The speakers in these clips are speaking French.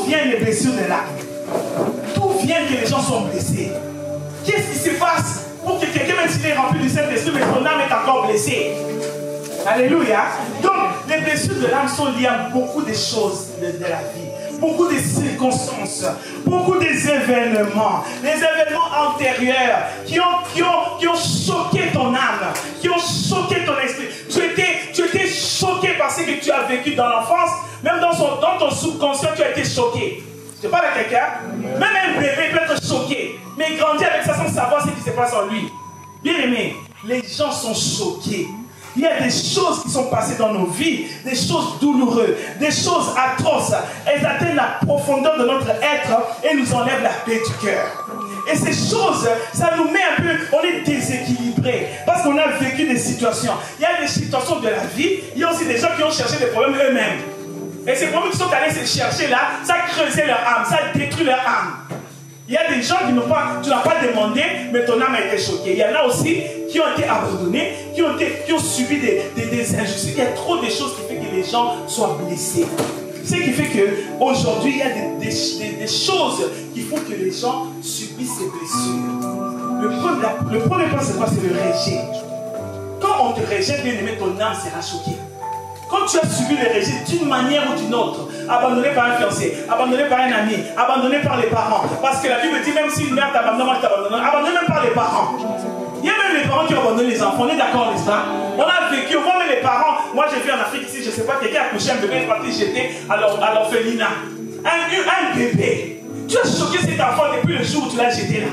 viennent les blessures de l'âme? D'où viennent que les gens sont blessés? Qu'est-ce qui se passe pour que quelqu'un, même s'il est rempli du Saint-Esprit, mais son âme est encore blessée? Alléluia. Donc, les blessures de l'âme sont liées à beaucoup de choses de la vie, beaucoup de circonstances, beaucoup des événements, les événements antérieurs qui ont choqué ton âme, qui ont choqué ton esprit. Tu étais choqué parce que tu as vécu dans l'enfance, même dans ton subconscient, tu as été choqué. Je parle à quelqu'un, même un bébé peut être choqué, mais il grandit avec ça sans savoir ce qui se passe en lui. Bien aimé, les gens sont choqués. Il y a des choses qui sont passées dans nos vies, des choses douloureuses, des choses atroces. Elles atteignent la profondeur de notre être et nous enlèvent la paix du cœur. Et ces choses, ça nous met un peu, on est déséquilibré parce qu'on a vécu des situations. Il y a des situations de la vie, il y a aussi des gens qui ont cherché des problèmes eux-mêmes. Et ces problèmes qui sont allés se chercher là, ça a creusé leur âme, ça a détruit leur âme. Il y a des gens qui n'ont pas, tu n'as pas demandé, mais ton âme a été choquée. Il y en a aussi qui ont été abandonnés, qui ont subi des injustices. Il y a trop de choses qui font que les gens soient blessés. Ce qui fait qu'aujourd'hui, il y a des choses qui font que les gens subissent ces blessures. Le premier point, c'est quoi? C'est le rejet. Quand on te rejette, bien aimé, ton âme sera choquée. Quand tu as subi le rejet d'une manière ou d'une autre, abandonné par un fiancé, abandonné par un ami, abandonné par les parents, parce que la Bible dit même si une mère t'abandonne, moi je t'abandonne, abandonné même par les parents. Il y a même les parents qui abandonnent les enfants, on est d'accord, n'est-ce pas? On a vécu, moi même les parents, moi j'ai vu en Afrique ici, je ne sais pas, quelqu'un a couché un bébé, il est parti jeter à l'orphelinat. Un bébé. Tu as choqué cet enfant depuis le jour où tu l'as jeté là.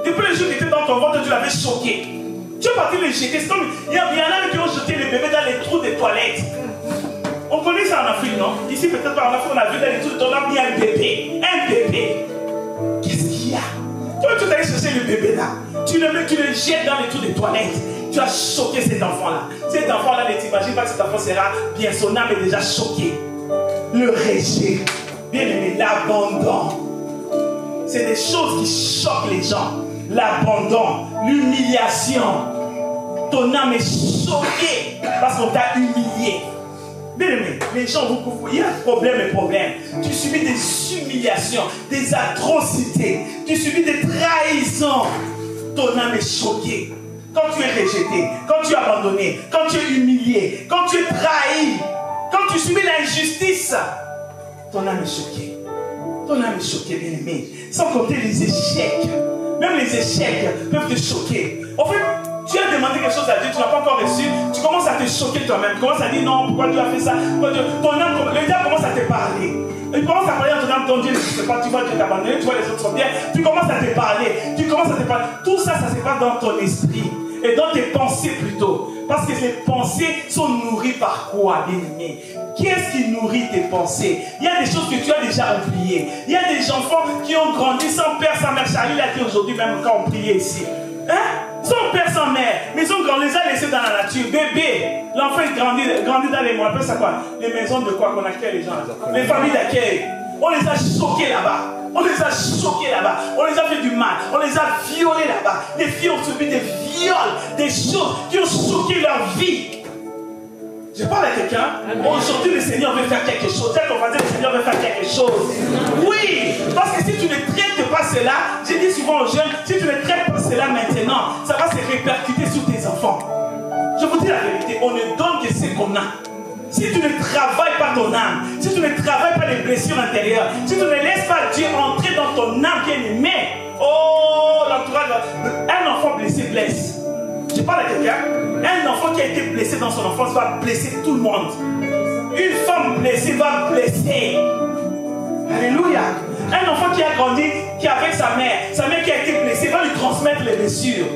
Depuis le jour où il était dans ton ventre, tu l'avais choqué. Tu es parti le jeter. C'est comme, il y en a qui ont jeté le bébé dans les trous des toilettes. On connaît ça en Afrique, non? Ici, peut-être pas en Afrique, on a vu dans les trous de toilettes, il y a un bébé. Un bébé. Qu'est-ce qu'il y a? Toi, tu allé chercher le bébé là. Tu le jettes dans les trous des toilettes. Tu as choqué cet enfant-là. Cet enfant-là, ne t'imagine pas que cet enfant sera bien. Son âme est déjà choquée. Le rejet. Bien aimé, l'abandon. C'est des choses qui choquent les gens. L'abandon, l'humiliation. Ton âme est choquée parce qu'on t'a humilié. Bien aimé, les gens, il y a problème et problème. Tu subis des humiliations, des atrocités. Tu subis des trahisons. Ton âme est choquée. Quand tu es rejeté, quand tu es abandonné, quand tu es humilié, quand tu es trahi, quand tu subis l'injustice, ton âme est choquée. Ton âme est choquée, bien aimé. Sans compter les échecs. Même les échecs peuvent te choquer. En fait, tu as demandé quelque chose à Dieu, tu n'as pas encore reçu, tu commences à te choquer toi-même. Tu commences à dire non, pourquoi tu as fait ça? Ton âme, le diable commence à te parler. Il commence à parler dans ton âme, ton Dieu ne sait pas, tu vois Dieu t'abandonner, tu vois les autres sont bien. Tu commences à te parler, Tout ça, ça se passe dans ton esprit et dans tes pensées plutôt. Parce que les pensées sont nourries par quoi, bien-aimé? Qu'est-ce qui nourrit tes pensées? Il y a des choses que tu as déjà oubliées. Il y a des enfants qui ont grandi sans père, sans mère. Charlie l'a dit aujourd'hui même quand on priait ici. Hein? Sans père, sans mère. Mais ils ont grandi, les a laissés dans la nature. Bébé, l'enfant grandit dans les mois. On appelle ça quoi? Les maisons de quoi qu'on accueille les gens là. Les familles d'accueil. On les a choqués là-bas. On les a choqués là-bas. On les a fait du mal. On les a violés là-bas. Les filles ont subi des viols, des choses qui ont choqué leur vie. Je parle à quelqu'un. Aujourd'hui, le Seigneur veut faire quelque chose. Peut-être qu'on va dire le Seigneur veut faire quelque chose. Oui, parce que si tu ne traites pas cela, j'ai dit souvent aux jeunes, si tu ne traites pas cela maintenant, ça va se répercuter sur tes enfants. Je vous dis la vérité, on ne donne que ce qu'on a. Si tu ne travailles pas ton âme, si tu ne travailles pas les blessures intérieures, si tu ne laisses pas Dieu entrer dans ton âme bien-aimée, oh, l'entourage, un enfant blessé blesse. Je parle à quelqu'un, un enfant qui a été blessé dans son enfance va blesser tout le monde. Une femme blessée va blesser. Alléluia. Un enfant qui a grandi, qui est avec sa mère qui a été blessée, va lui transmettre les blessures.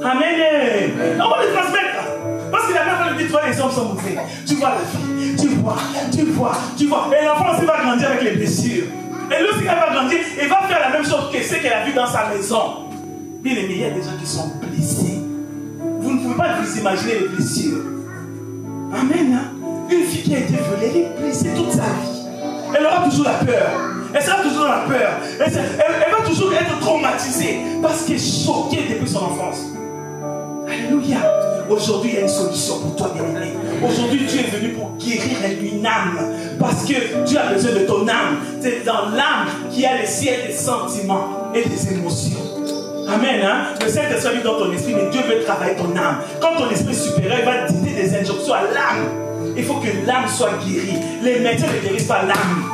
Amen. On va lui transmettre. Parce que la mère va lui dire, tu vois, les hommes sont mauvais. Tu vois la vie, tu vois. Et l'enfant aussi va grandir avec les blessures. Et lui aussi, quand il va grandir, il va faire la même chose que ce qu'elle a vu dans sa maison. Bien aimé, il y a des gens qui sont blessés. Vous ne pouvez pas vous imaginer les blessures. Amen. Hein? Une fille qui a été violée, elle est blessée toute sa vie. Elle aura toujours la peur. Elle sera toujours dans la peur. Elle va toujours être traumatisée parce qu'elle est choquée depuis son enfance. Alléluia. Aujourd'hui, il y a une solution pour toi, bien-aimé. Aujourd'hui, tu es venu pour guérir une âme. Parce que tu as besoin de ton âme. C'est dans l'âme qu'il y a le ciel des sentiments et des émotions. Amen. Hein? Le Saint-Esprit dans ton esprit, mais Dieu veut travailler ton âme. Quand ton esprit supérieur va donner des injonctions à l'âme, il faut que l'âme soit guérie. Les médecins ne guérissent pas l'âme.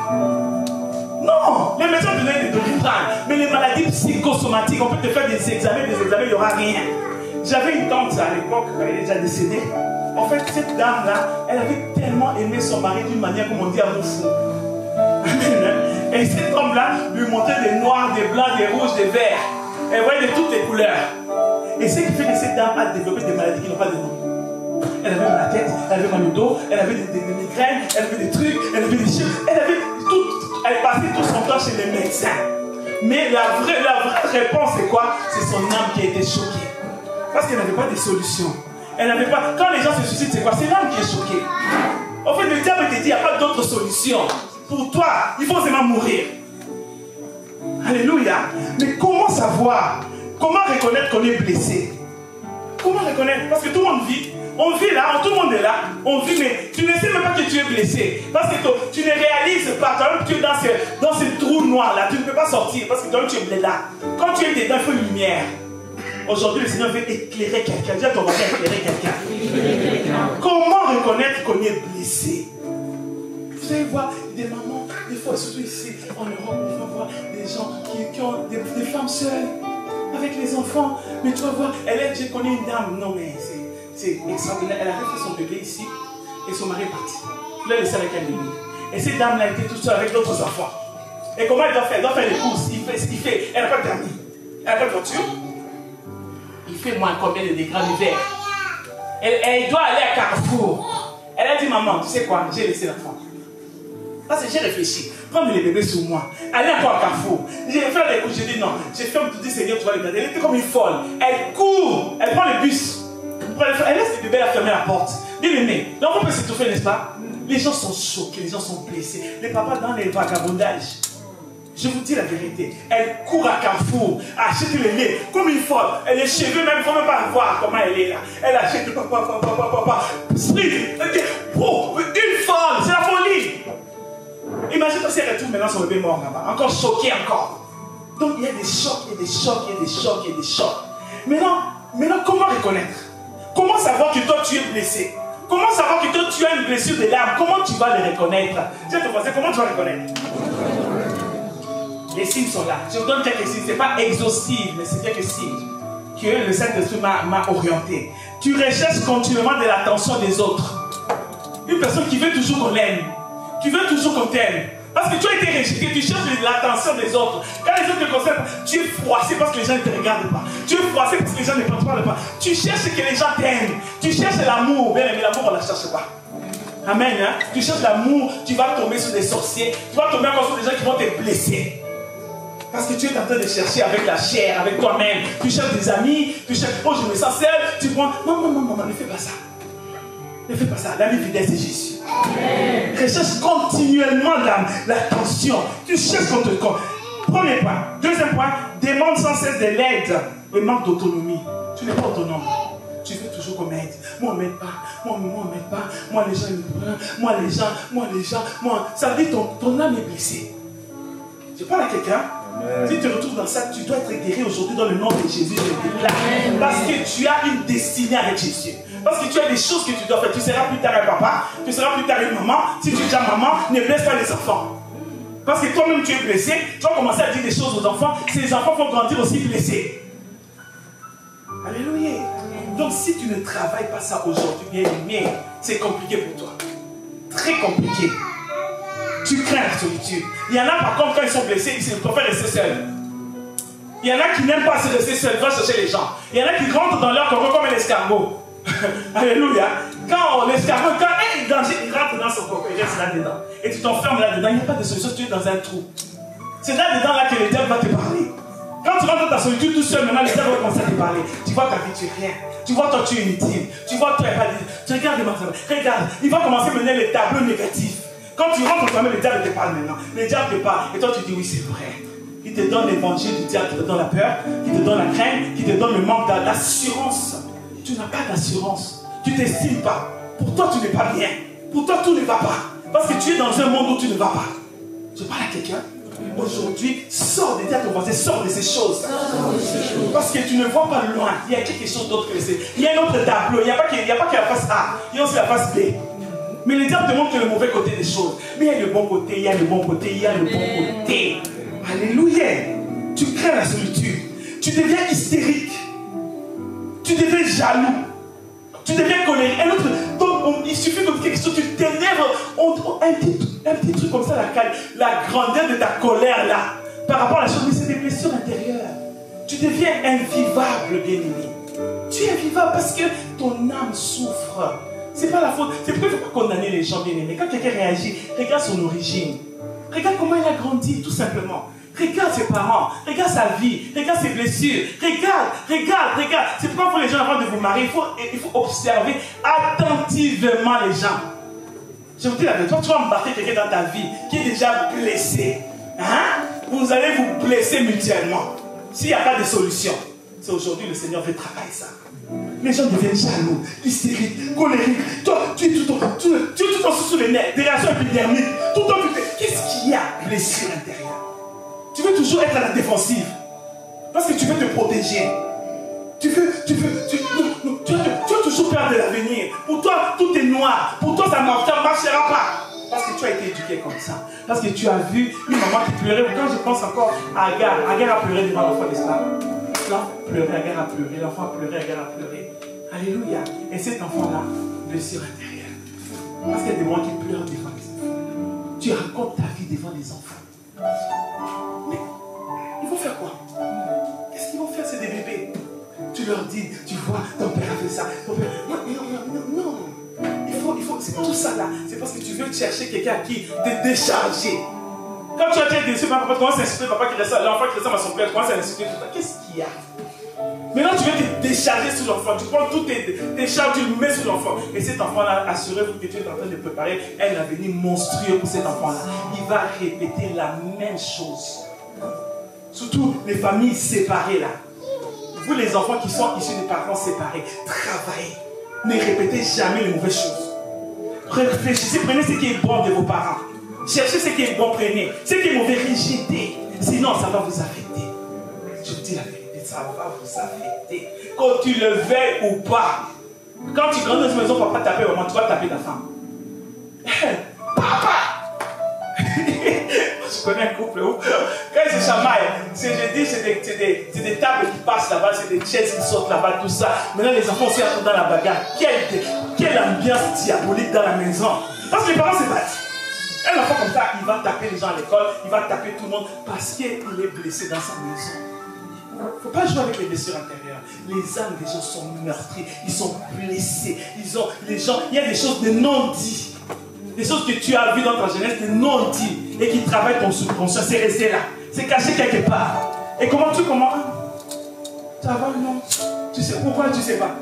Non, les médecins donnent des doliprane. Mais les maladies psychosomatiques, on peut te faire des examens, il n'y aura rien. J'avais une tante à l'époque, elle est déjà décédée. En fait, cette dame-là, elle avait tellement aimé son mari d'une manière, comme on dit, amour fou. Et cet homme-là lui montrait des noirs, des blancs, des rouges, des verts. Elle voyait de toutes les couleurs. Et ce qui fait que cette dame a développé des maladies qui n'ont pas de nom. Elle avait mal à la tête, elle avait mal au dos, elle avait des migraines, elle avait des trucs, elle avait des choses. Elle passait tout son temps chez les médecins. Mais la vraie réponse, c'est quoi? C'est son âme qui a été choquée. Parce qu'elle n'avait pas de solution. Elle n'avait pas. Quand les gens se suicident, c'est quoi? C'est l'âme qui est choquée. En fait, le diable te dit, il n'y a pas d'autre solution. Pour toi, il faut seulement mourir. Alléluia. Mais comment savoir? Comment reconnaître qu'on est blessé? Comment reconnaître? Parce que tout le monde vit. On vit là, tout le monde est là. On vit, mais tu ne sais même pas que tu es blessé. Parce que tu ne réalises pas. Toi-même, tu es dans ce trou noir là. Tu ne peux pas sortir parce que toi-même, tu es là. Quand tu es dedans, il faut une lumière. Aujourd'hui, le Seigneur veut éclairer quelqu'un. Dis à ton voisin, éclairer quelqu'un. Comment reconnaître qu'on est blessé? Vous allez voir des mamans, des fois, surtout ici en Europe, on va voir des gens qui ont des femmes seules avec les enfants. Mais tu vas voir, je connais une dame, non mais c'est extraordinaire. Elle avait fait son bébé ici et son mari est parti. Il l'a laissé avec un bébé. Et cette dame-là était toute seule avec d'autres enfants. Et comment elle doit faire? Elle doit faire les courses. Il fait ce qu'il fait. Elle n'a pas de permis. Elle n'a pas de voiture. Il fait moins combien de degrés l'hiver. Elle doit aller à Carrefour. Elle a dit, maman, tu sais quoi? J'ai laissé l'enfant. Parce que j'ai réfléchi. Prendre les bébés sur moi. Aller encore à Carrefour. J'ai fait des coups. J'ai dit non. J'ai fait un petit Seigneur, tu vas les garder. Elle était comme une folle. Elle court. Elle prend le bus. Elle laisse les bébés à fermer la porte. Bien-aimé. L'enfant peut s'étouffer, n'est-ce pas? Les gens sont choqués. Les gens sont blessés. Les papas dans les vagabondages. Je vous dis la vérité. Elle court à Carrefour, achète le lait comme une folle. Elle est cheveux, même, il ne faut même pas voir comment elle est là. Elle achète sprint. Oh, une folle, c'est la folie. Imagine-toi si elle retourne maintenant son bébé mort là-bas. Encore choqué encore. Donc il y a des chocs, il y a des chocs, il y a des chocs, il y a des chocs. Maintenant, comment reconnaître? Comment savoir que toi tu es blessé? Comment savoir que toi tu as une blessure de l'âme? Comment tu vas le reconnaître? Tiens, ton voisin, comment tu vas reconnaître? Les signes sont là. Je vous donne quelques signes. Ce n'est pas exhaustif, mais c'est quelques signes que le Saint-Esprit m'a orienté. Tu recherches continuellement de l'attention des autres. Une personne qui veut toujours qu'on l'aime. Tu veux toujours qu'on t'aime. Parce que tu as été rejeté, tu cherches l'attention des autres. Quand les autres te concernent, tu es froissé parce que les gens ne te regardent pas. Tu es froissé parce que les gens ne te parlent pas. Tu cherches que les gens t'aiment. Tu cherches l'amour. Bien aimé, l'amour, on ne la cherche pas. Amen. Hein? Tu cherches l'amour, tu vas tomber sur des sorciers. Tu vas tomber encore sur des gens qui vont te blesser. Parce que tu es en train de chercher avec la chair, avec toi-même. Tu cherches des amis, tu cherches, oh je me sens seul. Tu prends, non, ne fais pas ça. Ne fais pas ça. La vie fidèle, c'est Jésus. Amen. Recherche continuellement l'attention. Tu cherches qu'on te compte. Premier point. Deuxième point, demande sans cesse de l'aide et manque d'autonomie. Tu n'es pas autonome. Tu veux toujours qu'on m'aide. Moi, on ne m'aide pas. Moi, on ne m'aide pas. Moi, les gens, ils me prennent. Moi, les gens. Ça veut dire que ton âme est blessée. Je parle à quelqu'un. Si tu te retrouves dans ça, tu dois être guéri aujourd'hui dans le nom de Jésus. Je déclare. Parce que tu as une destinée avec Jésus. Parce que tu as des choses que tu dois faire. Tu seras plus tard un papa, tu seras plus tard une maman. Si tu es déjà maman, ne blesse pas les enfants. Parce que toi-même tu es blessé, tu vas commencer à dire des choses aux enfants. Ces enfants vont grandir aussi blessés. Alléluia. Donc si tu ne travailles pas ça aujourd'hui, bien aimé, c'est compliqué pour toi. Très compliqué. Tu crains la solitude. Il y en a par contre, quand ils sont blessés, ils préfèrent rester seuls. Il y en a qui n'aiment pas se rester seuls, ils vont chercher les gens. Il y en a qui rentrent dans leur coco comme un escargot. Alléluia. Quand l'escargot, quand il est en danger, il rentre dans son coco, il reste là-dedans. Et tu t'enfermes là-dedans, il n'y a pas de solution, tu es dans un trou. C'est là-dedans là que le diable va te parler. Quand tu rentres dans ta solitude tout seul, maintenant le diable va commencer à te parler. Tu vois ta vie, tu es rien. Tu vois toi, tu es inutile. Tu vois toi, tu regardes les mains. Regarde, il va commencer à mener les tableaux négatifs. Quand tu rentres dans toi-même, le diable te parle maintenant. Le diable te parle. Et toi, tu dis oui, c'est vrai. Il te donne l'évangile du diable qui te donne la peur, qui te donne la crainte, qui te donne le manque d'assurance. tu n'as pas d'assurance. Tu ne t'estimes pas. Pour toi, tu n'es pas bien. Pour toi, tout ne va pas. Parce que tu es dans un monde où tu ne vas pas. Je parle à quelqu'un. Aujourd'hui, sors de ton voisin, sors de ces choses. Parce que tu ne vois pas loin. Il y a quelque chose d'autre que c'est. Il y a un autre tableau. Il n'y a pas que la face A. Il y a aussi la face B. Mais le diable te montre le mauvais côté des choses. Mais il y a le bon côté, il y a le bon côté, il y a le bon côté. Alléluia. Tu crains la solitude. Tu deviens hystérique. Tu deviens jaloux. Tu deviens colérique. Un autre, donc, il suffit de quelque chose, tu t'énerves. Un petit truc comme ça, la grandeur de ta colère là, par rapport à la chose, mais c'est des blessures intérieures. Tu deviens invivable, bien-aimé. Tu es invivable parce que ton âme souffre. C'est pas la faute. C'est pourquoi il ne faut pas condamner les gens, bien-aimés. Quand quelqu'un réagit, regarde son origine. Regarde comment il a grandi, tout simplement. Regarde ses parents, regarde sa vie, regarde ses blessures, regarde. C'est pourquoi les gens, avant de vous marier, il faut observer attentivement les gens. Je vous dis la vérité, tu vas embarquer quelqu'un dans ta vie qui est déjà blessé. Hein? Vous allez vous blesser mutuellement. S'il n'y a pas de solution, c'est aujourd'hui le Seigneur veut travailler ça. Les gens deviennent jaloux, hystériques, colériques. Toi, tu es tout le temps sous les nerfs, des réactions épidermiques. Tout le temps, qu'est-ce qu'il y a? Blessure intérieure. Tu veux toujours être à la défensive. Parce que tu veux te protéger. Tu as toujours peur de l'avenir. Pour toi, tout est noir. Pour toi, ça ne marchera pas. Parce que tu as été éduqué comme ça. Parce que tu as vu une maman qui pleurait. Quand je pense encore à Agar, Agar a pleuré devant l'enfant d'esclave. L'enfant pleurait, Agar a pleuré. L'enfant a pleuré, Agar a pleuré. Alléluia. Et cet enfant-là, blessure intérieure. Parce qu'il y a des moments qui pleurent devant les enfants. Tu racontes ta vie devant les enfants. Mais ils vont faire quoi? Qu'est-ce qu'ils vont faire? C'est des bébés. Tu leur dis, tu vois, ton père a fait ça. Ton père... Non. Il faut, c'est tout ça là. C'est parce que tu veux chercher quelqu'un à qui te décharger. Quand tu as été déçu, papa commence à insulter papa qui ressemble, l'enfant qui ressemble à son père, commence à insulter tout ça. Qu'est-ce qu'il y a? Maintenant tu veux te décharger sur l'enfant. Tu prends toutes tes charges, tu le mets sur l'enfant. Et cet enfant-là, assurez-vous que tu es en train de préparer un avenir monstrueux pour cet enfant-là. Il va répéter la même chose. Surtout les familles séparées là. Vous les enfants qui sont issus des parents séparés, travaillez. Ne répétez jamais les mauvaises choses. Réfléchissez, prenez ce qui est bon de vos parents. Cherchez ce qui est bon, prenez. Ce qui est mauvais, rejetez. Sinon, ça va vous affecter. Je vous dis la vérité, ça va vous affecter. Quand tu le veuilles ou pas. Quand tu grandis dans une maison, papa tape maman, tu vas taper ta femme. Papa! Je connais un couple où, quand ils se chamaillent, c'est des tables qui passent là-bas, c'est des chaises qui sortent là-bas, tout ça. Maintenant, les enfants aussi sont dans la bagarre. Quelle ambiance diabolique dans la maison. Parce que les parents se battent. Un enfant comme ça, il va taper les gens à l'école, il va taper tout le monde parce qu'il est blessé dans sa maison. Il ne faut pas jouer avec les blessures intérieures. Les âmes des gens sont meurtries, ils sont blessés. Il y a des choses de non-dit. Des choses que tu as vues dans ta jeunesse, de non-dit, et qui travaillent ton subconscient. C'est resté là. C'est caché quelque part. Et comment tu commences? Ça va, non? Tu sais pourquoi tu ne sais pas?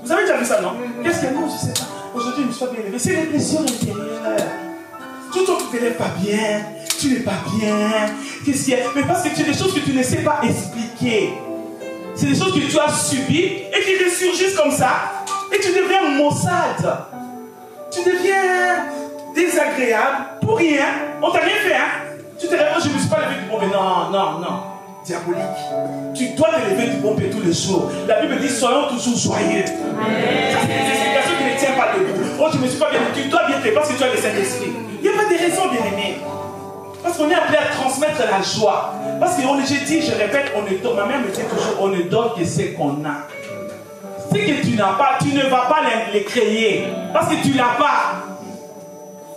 Vous avez déjà vu ça, non? Qu'est-ce que non, je ne sais pas. Aujourd'hui, je me suis bien élevé. C'est les blessures intérieures. Tout le temps, tu ne te lèves pas bien. Tu n'es pas bien. Qu'est-ce qu'il y a? Mais parce que tu as des choses que tu ne sais pas expliquer. C'est des choses que tu as subies et qui ressurgissent comme ça. Et tu deviens maussade. Tu deviens désagréable pour rien. On t'a rien fait, hein? Tu te réveilles, je ne me suis pas levé du bon pied. Non. Diabolique. Tu dois te lever du bon pied tous les jours. La Bible dit, soyons toujours joyeux. Ça, c'est des explications qui ne tiennent pas debout. Oh, je ne me suis pas bien. Tu dois bien te lever parce que tu as le Saint-Esprit. Il n'y a pas de raison, bien aimé. Parce qu'on est appelé à transmettre la joie. Parce que j'ai dit, je répète, ma mère me dit toujours, on ne donne que ce qu'on a. Ce que tu n'as pas, tu ne vas pas les créer. Parce que tu ne l'as pas.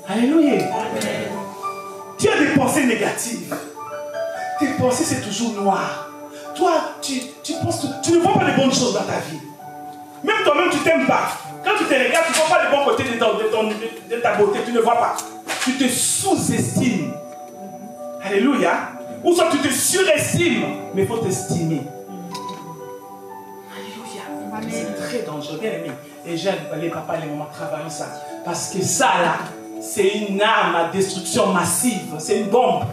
Alléluia. Tu as des pensées négatives. Tes pensées, c'est toujours noir. Toi, tu ne vois pas les bonnes choses dans ta vie. Même toi-même, tu ne t'aimes pas. Quand tu te regardes, tu ne vois pas les bons côtés de ta beauté. Tu ne vois pas. Tu te sous-estimes. Alléluia. Ou soit tu te surestimes. Mais il faut t'estimer. Alléluia. C'est très dangereux, bien aimé. Et j'aime les papas et les mamans travaillent ça. Parce que ça, là, c'est une arme à destruction massive. C'est une bombe.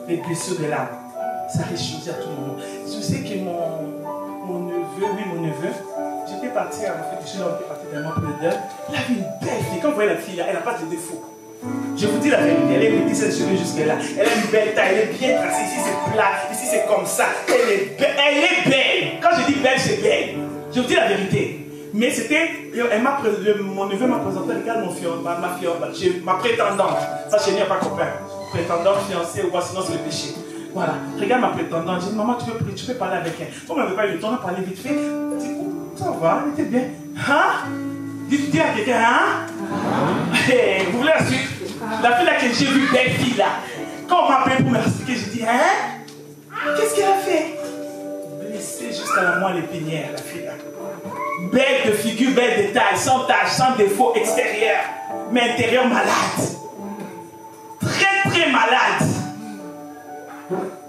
Les blessures de l'âme. Ça ressurgit à tout moment. Je sais que mon neveu, parti à ma fête, je suis là, on est parti d'un mois plus d'heure. Il avait une belle fille. Quand vous voyez la fille là, elle n'a pas de défaut. Je vous dis la vérité, elle est métisse, ses cheveux jusque-là. Elle a une belle taille, elle est bien tracée. Ici c'est plat, ici c'est comme ça. Elle est belle. Quand je dis belle, c'est belle. Je vous dis la vérité. Mais c'était, mon neveu m'a présenté, regarde ma prétendante. Ça, chez lui, il n'y a pas copain. Prétendante, fiancée, ou quoi, sinon c'est le péché. Voilà, regarde ma prétendante. J'ai dit, maman, tu peux parler avec elle. Comme elle n'avait pas eu le temps, on a parlé vite fait. Je dis, ça va, elle était bien. Hein? Dis à quelqu'un, hein? Hey, vous voulez la suite? La fille là que j'ai vue, belle fille là. Quand on m'a appelé pour m'expliquer, j'ai dit, hein? Qu'est-ce qu'elle a fait? Blessée jusqu'à la moelle épinière, la fille là. Belle de figure, belle de taille, sans tache, sans défaut extérieur, mais intérieur malade. Très très malade.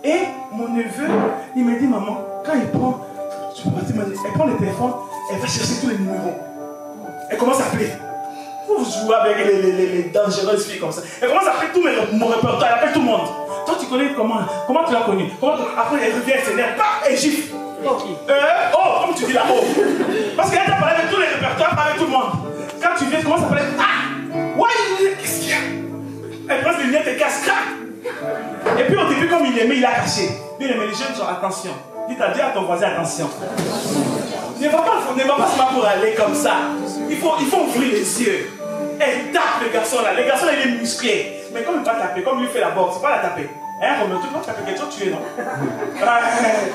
Et mon neveu, il me dit, maman, quand il prend, elle prend le téléphone, elle va chercher tous les numéros. Elle commence à appeler. Vous jouez avec les dangereuses filles comme ça. Elle commence à appeler tout mon répertoire, elle appelle tout le monde. Toi, tu connais comment tu l'as connu? Après, elle revient, elle s'énerve, elle gifle. Comme tu dis là, parce qu'elle t'a parlé de tous les répertoires avec tout le monde. Quand tu viens, tu commences à parler. Qu'est-ce qu'il y a? Elle prend ses lunettes et casse, crac. Et puis au début, comme il aimait, il a caché. Bien aimé, les jeunes sont attention. Dis à ton voisin, attention. Ne va pas se mettre pour aller comme ça. Il faut ouvrir les yeux. Elle tape le garçon là. Le garçon là, il est musclé. Mais comme il va taper, comme lui fait la boxe, c'est pas la taper. Hein, Romain, tu vas taper quelqu'un, tu es non?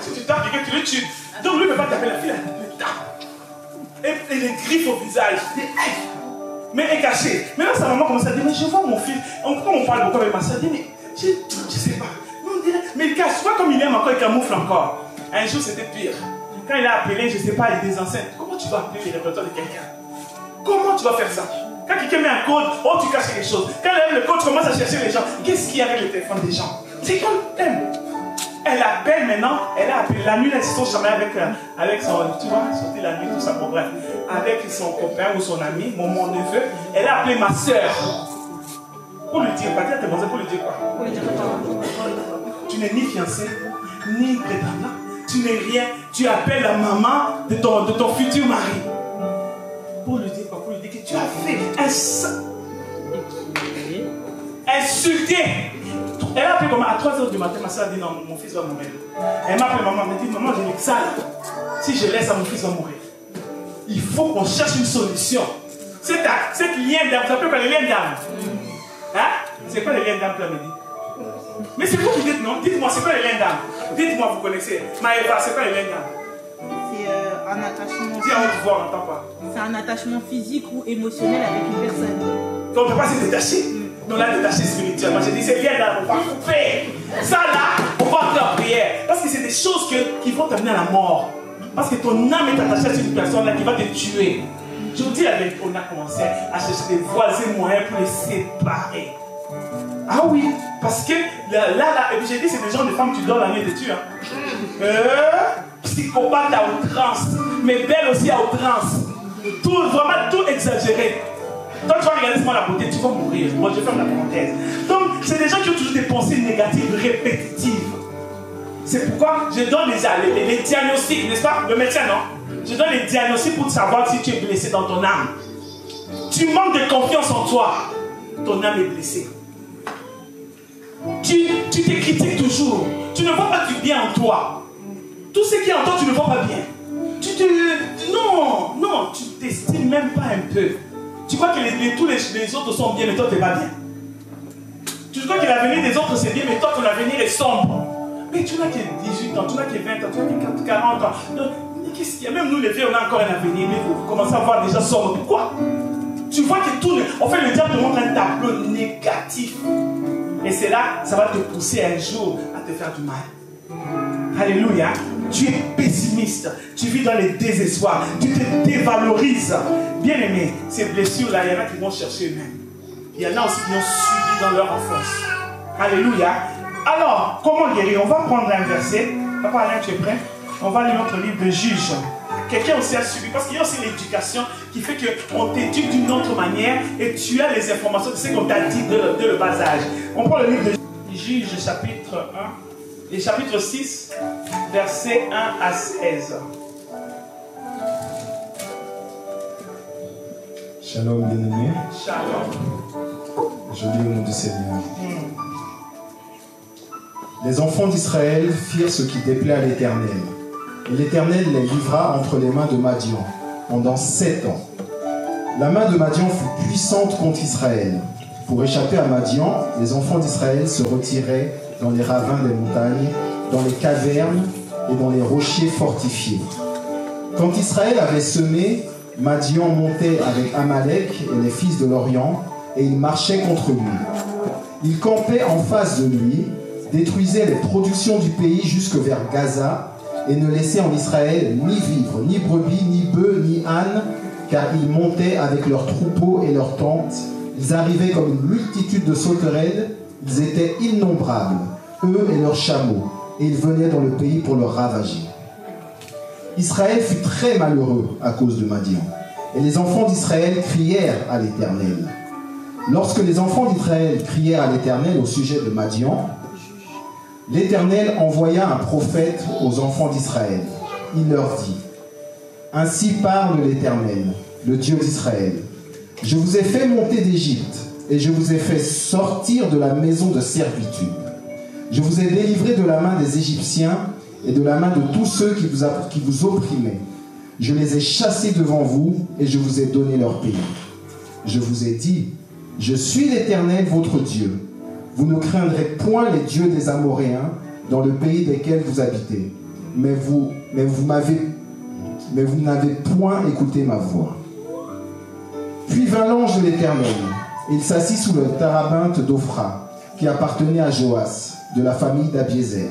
Si tu tapes quelqu'un, tu le tues. Donc lui ne peut pas taper la fille, elle tape. Et les griffes au visage. Mais elle est cachée. Maintenant sa maman commence à dire, mais je vois mon fils. Quand on parle beaucoup avec ma soeur, elle dit, mais je sais pas. Mais il cache, pas comme il aime encore, il camoufle encore. Un jour c'était pire. Quand il a appelé, je sais pas, il y a des enceintes. Comment tu vas appeler les répertoires de quelqu'un? Comment tu vas faire ça? Quand quelqu'un met un code, tu caches quelque chose. Quand elle lève le code, tu commences à chercher les gens. Qu'est-ce qu'il y a avec le téléphone des gens? C'est comme elle. Elle appelle maintenant, elle a appelé la nuit, elle se sont jamais avec son, tu vois, sorti la nuit, tout ça, bon bref, avec son copain ou son ami, mon neveu, elle a appelé ma soeur. Pour lui dire, pas dire à tes voisins, pour lui dire quoi? Pour lui dire tu n'es ni fiancé, ni prétendant, tu n'es rien, tu appelles la maman de ton futur mari. Pour lui dire quoi? Pour lui dire que tu as fait insulter. Elle a appelé maman à 3h du matin, ma soeur a dit non, mon fils va mourir. Elle m'a appelé maman, elle m'a dit maman, je n'ai que ça là. Si je laisse ça, mon fils va mourir. Il faut qu'on cherche une solution. Cette lien d'âme, vous appelez quoi les liens d'âme? Hein? C'est quoi les liens d'âme, Plamedi? Mais c'est vous qui dites non? Dites-moi, c'est quoi les liens d'âme? Dites-moi, vous connaissez. Maëva, c'est quoi les liens d'âme? C'est un attachement. Dis à haute voix, on n'entend pas. C'est un attachement physique ou émotionnel avec une personne. Donc on ne peut pas se détacher. On l'a détaché spirituellement. J'ai dit, c'est bien là, on va couper. Ça là, on va entrer en prière. Parce que c'est des choses qui vont t'amener à la mort. Parce que ton âme est attachée à cette personne là qui va te tuer. Je vous dis la vérité, on a commencé à chercher des voisins moyens pour les séparer. Ah oui, parce que là, et puis j'ai dit, c'est des gens, des femmes, tu dors la nuit, tu tues. Psychopathe à outrance, mais belle aussi à outrance. Tout, vraiment tout exagéré. Toi, tu vas regarder seulement la beauté, tu vas mourir. Moi, je ferme la parenthèse. Donc, c'est des gens qui ont toujours des pensées négatives, répétitives. C'est pourquoi je donne les diagnostics, n'est-ce pas? Le médecin, non? Je donne les diagnostics pour savoir si tu es blessé dans ton âme. Tu manques de confiance en toi. Ton âme est blessée. Tu te critiques toujours. Tu ne vois pas du bien en toi. Tout ce qui est en toi, tu ne vois pas bien. Non, tu t'estimes même pas un peu. Tu crois que tous les autres sont bien, mais toi, tu n'es pas bien. Tu crois que l'avenir des autres, c'est bien, mais toi, ton avenir est sombre. Mais tu n'as que 18 ans, tu n'as que 20 ans, tu n'as que 40 ans. Qu'est-ce qu'il y a? Même nous, les vieux, on a encore un avenir, mais vous commencez à voir déjà sombre. Pourquoi? Tu vois que tout... En fait, le diable te montre un tableau négatif. Et c'est là, ça va te pousser un jour à te faire du mal. Alléluia. Tu es pessimiste. Tu vis dans les désespoirs. Tu te dévalorises. Bien aimé, ces blessures-là, il y en a qui vont chercher eux-mêmes. Il y en a aussi qui ont subi dans leur enfance. Alléluia. Alors, comment guérir? On va prendre un verset. Papa Alain, tu es prêt? On va lire notre livre de Juges. Quelqu'un aussi a subi, parce qu'il y a aussi l'éducation qui fait qu'on t'éduque d'une autre manière et tu as les informations de ce qu'on t'a dit dès le bas âge. On prend le livre de Juges, chapitre 1, et chapitre 6, versets 1 à 16. Shalom, bien-aimés. Shalom. Je lis au nom du Seigneur. Les enfants d'Israël firent ce qui déplaît à l'Éternel. Et l'Éternel les livra entre les mains de Madian pendant 7 ans. La main de Madian fut puissante contre Israël. Pour échapper à Madian, les enfants d'Israël se retiraient dans les ravins des montagnes, dans les cavernes et dans les rochers fortifiés. Quand Israël avait semé, Madian montait avec Amalek et les fils de l'Orient, et il marchait contre lui. Il campait en face de lui, détruisait les productions du pays jusque vers Gaza, et ne laissait en Israël ni vivres, ni brebis, ni bœufs, ni ânes, car ils montaient avec leurs troupeaux et leurs tentes. Ils arrivaient comme une multitude de sauterelles, ils étaient innombrables, eux et leurs chameaux, et ils venaient dans le pays pour le ravager. Israël fut très malheureux à cause de Madian, et les enfants d'Israël crièrent à l'Éternel. Lorsque les enfants d'Israël crièrent à l'Éternel au sujet de Madian, l'Éternel envoya un prophète aux enfants d'Israël. Il leur dit: Ainsi parle l'Éternel, le Dieu d'Israël. Je vous ai fait monter d'Égypte, et je vous ai fait sortir de la maison de servitude. Je vous ai délivré de la main des Égyptiens et de la main de tous ceux qui vous opprimaient. Je les ai chassés devant vous, et je vous ai donné leur pays. Je vous ai dit: Je suis l'Éternel votre Dieu. Vous ne craindrez point les dieux des Amoréens dans le pays desquels vous habitez. Mais vous n'avez point écouté ma voix. Puis vint l'ange de l'Éternel. Il s'assit sous le tarabinthe d'Ophra, qui appartenait à Joas, de la famille d'Abiézer.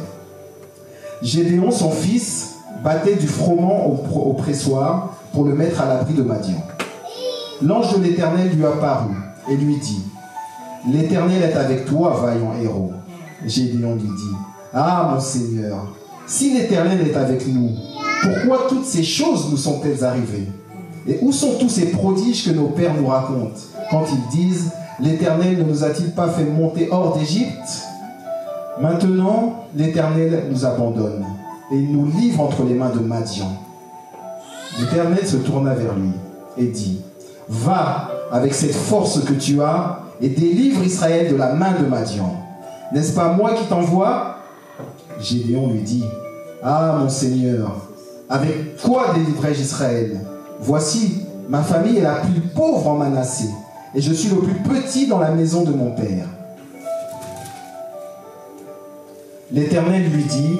Gédéon, son fils, battait du froment au pressoir pour le mettre à l'abri de Madian. L'ange de l'Éternel lui apparut et lui dit: L'Éternel est avec toi, vaillant héros. Gédéon lui dit: Ah, mon Seigneur, si l'Éternel est avec nous, pourquoi toutes ces choses nous sont-elles arrivées? Et où sont tous ces prodiges que nos pères nous racontent, quand ils disent: L'Éternel ne nous a-t-il pas fait monter hors d'Égypte? Maintenant, l'Éternel nous abandonne, et il nous livre entre les mains de Madian. L'Éternel se tourna vers lui et dit: Va avec cette force que tu as, et délivre Israël de la main de Madian. N'est-ce pas moi qui t'envoie? Gédéon lui dit: Ah, mon Seigneur, avec quoi délivrai-je Israël? Voici, ma famille est la plus pauvre en Manassé, et je suis le plus petit dans la maison de mon père. L'Éternel lui dit: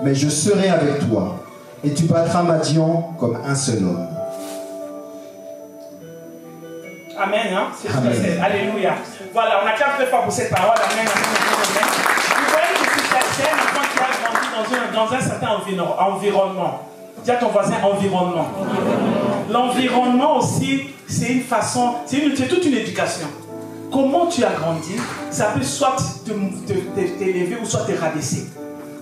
Mais je serai avec toi, et tu battras Madian comme un seul homme. Amen, hein? C'est ce que c'est. Alléluia. Voilà, on acclame très fort pour cette parole. Amen, amen, amen. Vous voyez que c'est un enfant qui a grandi dans un certain environnement. Dis à ton voisin: environnement. L'environnement aussi, c'est une façon, c'est toute une éducation. Comment tu as grandi, ça peut soit t'élever ou soit te rabaisser.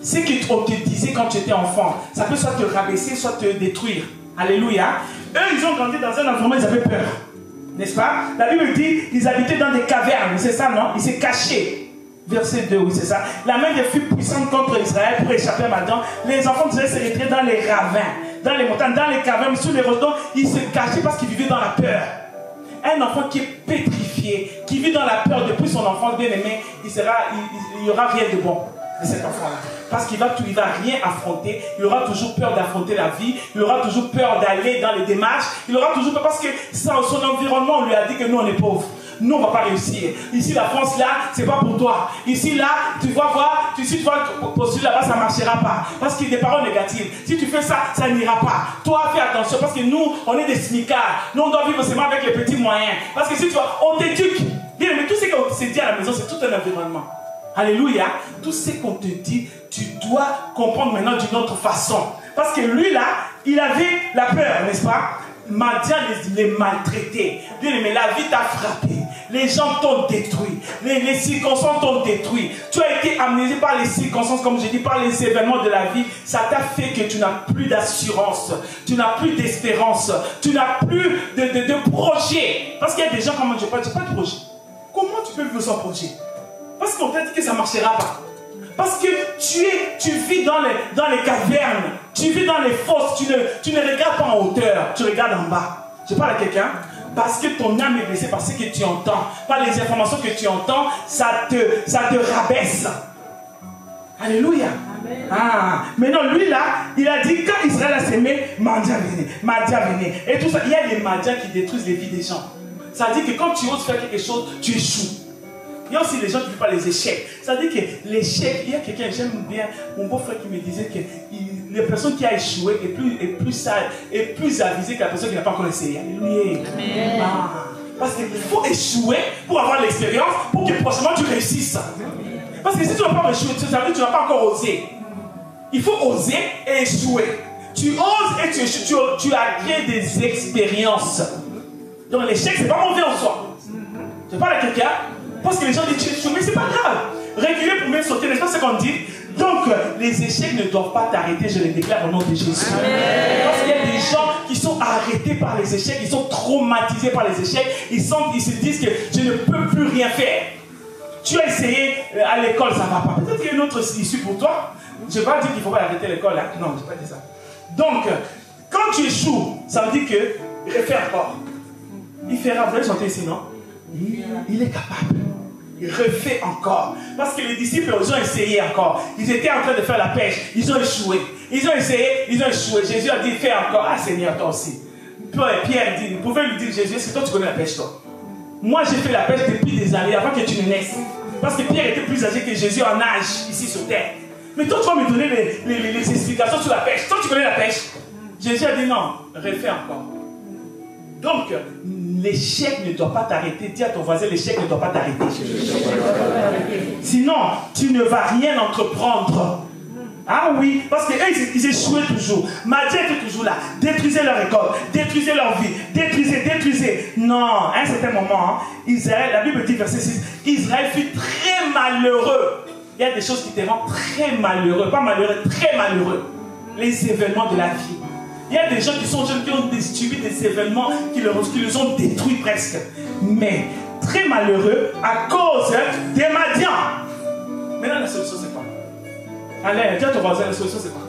Ce qu'on te disait quand tu étais enfant, ça peut soit te rabaisser, soit te détruire. Alléluia. Eux, ils ont grandi dans un environnement, ils avaient peur. N'est-ce pas? La Bible dit qu'ils habitaient dans des cavernes, c'est ça, non? Ils s'est cachés. Verset 2, oui, c'est ça. La main des fut puissante contre Israël pour échapper à Madian. Les enfants d'Israël se retiraient dans les ravins, dans les montagnes, dans les cavernes, sous les roseaux. Ils se cachaient parce qu'ils vivaient dans la peur. Un enfant qui est pétrifié, qui vit dans la peur depuis son enfance, bien aimé, il n'y aura rien de bon de cet enfant-là. Parce qu'il va rien affronter, il aura toujours peur d'affronter la vie, il aura toujours peur d'aller dans les démarches, il aura toujours peur parce que son environnement, on lui a dit que nous on est pauvres. Nous on ne va pas réussir. Ici la France là, c'est pas pour toi. Ici là, tu vas voir, si tu vas postuler là-bas, ça ne marchera pas. Parce qu'il y a des paroles négatives. Si tu fais ça, ça n'ira pas. Toi, fais attention parce que nous, on est des smicards. Nous on doit vivre seulement avec les petits moyens. Parce que si tu vois, on t'éduque. Bien, mais tout ce qu'on se dit à la maison, c'est tout un environnement. Alléluia. Tout ce qu'on te dit, tu dois comprendre maintenant d'une autre façon. Parce que lui là, il avait la peur, n'est-ce pas? Madian les maltraitait. Bien, mais la vie t'a frappé. Les gens t'ont détruit. Les circonstances t'ont détruit. Tu as été amnésié par les circonstances, comme je dis, par les événements de la vie. Ça t'a fait que tu n'as plus d'assurance. Tu n'as plus d'espérance. Tu n'as plus de projet. Parce qu'il y a des gens comme moi, je n'ai pas de projet. Comment tu peux vivre sans projet? Parce qu'on t'a dit que ça ne marchera pas. Parce que tu vis dans les cavernes, tu vis dans les fosses, tu ne regardes pas en hauteur, tu regardes en bas. Je parle à quelqu'un. Parce que ton âme est blessée par ce que tu entends, par les informations que tu entends, ça te rabaisse. Alléluia. Ah, maintenant lui là, il a dit quand Israël a sémé, Madia venait. Et tout ça, il y a des Madias qui détruisent les vies des gens. Ça veut dire que quand tu oses faire quelque chose, tu échoues. Il y a aussi les gens qui ne font pas les échecs. Ça veut dire que l'échec, il y a quelqu'un, j'aime bien, mon beau-frère qui me disait que la personne qui a échoué est plus sage, est plus avisée que la personne qui n'a pas encore essayé. Alléluia. Ah, parce qu'il faut échouer pour avoir l'expérience, pour que prochainement tu réussisses. Parce que si tu n'as pas échoué, ça veut dire que tu n'as pas encore osé. Il faut oser et échouer. Tu oses et tu échoues, tu as créé des expériences. Donc l'échec, c'est pas mauvais en soi. Je parle à quelqu'un, parce que les gens disent tu échoues, mais c'est pas grave. Reculer pour mieux sauter, n'est-ce pas ce qu'on dit? Donc les échecs ne doivent pas t'arrêter, je les déclare au nom de Jésus. Parce qu'il y a des gens qui sont arrêtés par les échecs, ils sont traumatisés par les échecs, ils se disent que je ne peux plus rien faire. Tu as essayé à l'école, ça ne va pas. Peut-être qu'il y a une autre issue pour toi. Je ne vais pas dire qu'il ne faut pas arrêter l'école. Hein. Non, je n'ai pas dit ça. Donc, quand tu échoues, ça veut dire que refais encore. Il fera, vous allez chanter ici, non? Il est capable. Il refait encore. Parce que les disciples, ils ont essayé encore. Ils étaient en train de faire la pêche. Ils ont échoué. Ils ont essayé, ils ont échoué. Jésus a dit, fais encore. Ah Seigneur, toi aussi. Pierre dit, vous pouvez lui dire, Jésus, est-ce que toi tu connais la pêche, toi? Moi, j'ai fait la pêche depuis des années, avant que tu ne naisses. Parce que Pierre était plus âgé que Jésus en âge, ici sur terre. Mais toi, tu vas me donner les explications sur la pêche. Toi, tu connais la pêche. Jésus a dit non, refais encore. Donc, l'échec ne doit pas t'arrêter. Dis à ton voisin, l'échec ne doit pas t'arrêter. Sinon, tu ne vas rien entreprendre. Ah oui, parce qu'eux, ils échouaient toujours. Madia était toujours là. Détruisez leur école, détruisez leur vie, détruisez. Non, à un certain moment, Israël, la Bible dit, verset 6, Israël fut très malheureux. Il y a des choses qui te rendent très malheureux. Pas malheureux, très malheureux. Les événements de la vie. Il y a des gens qui sont jeunes, qui ont subi des événements qui les ont détruits presque. Mais très malheureux à cause des Madians. Maintenant, la solution, c'est quoi? Allez, dis à ton voisin, la solution c'est quoi?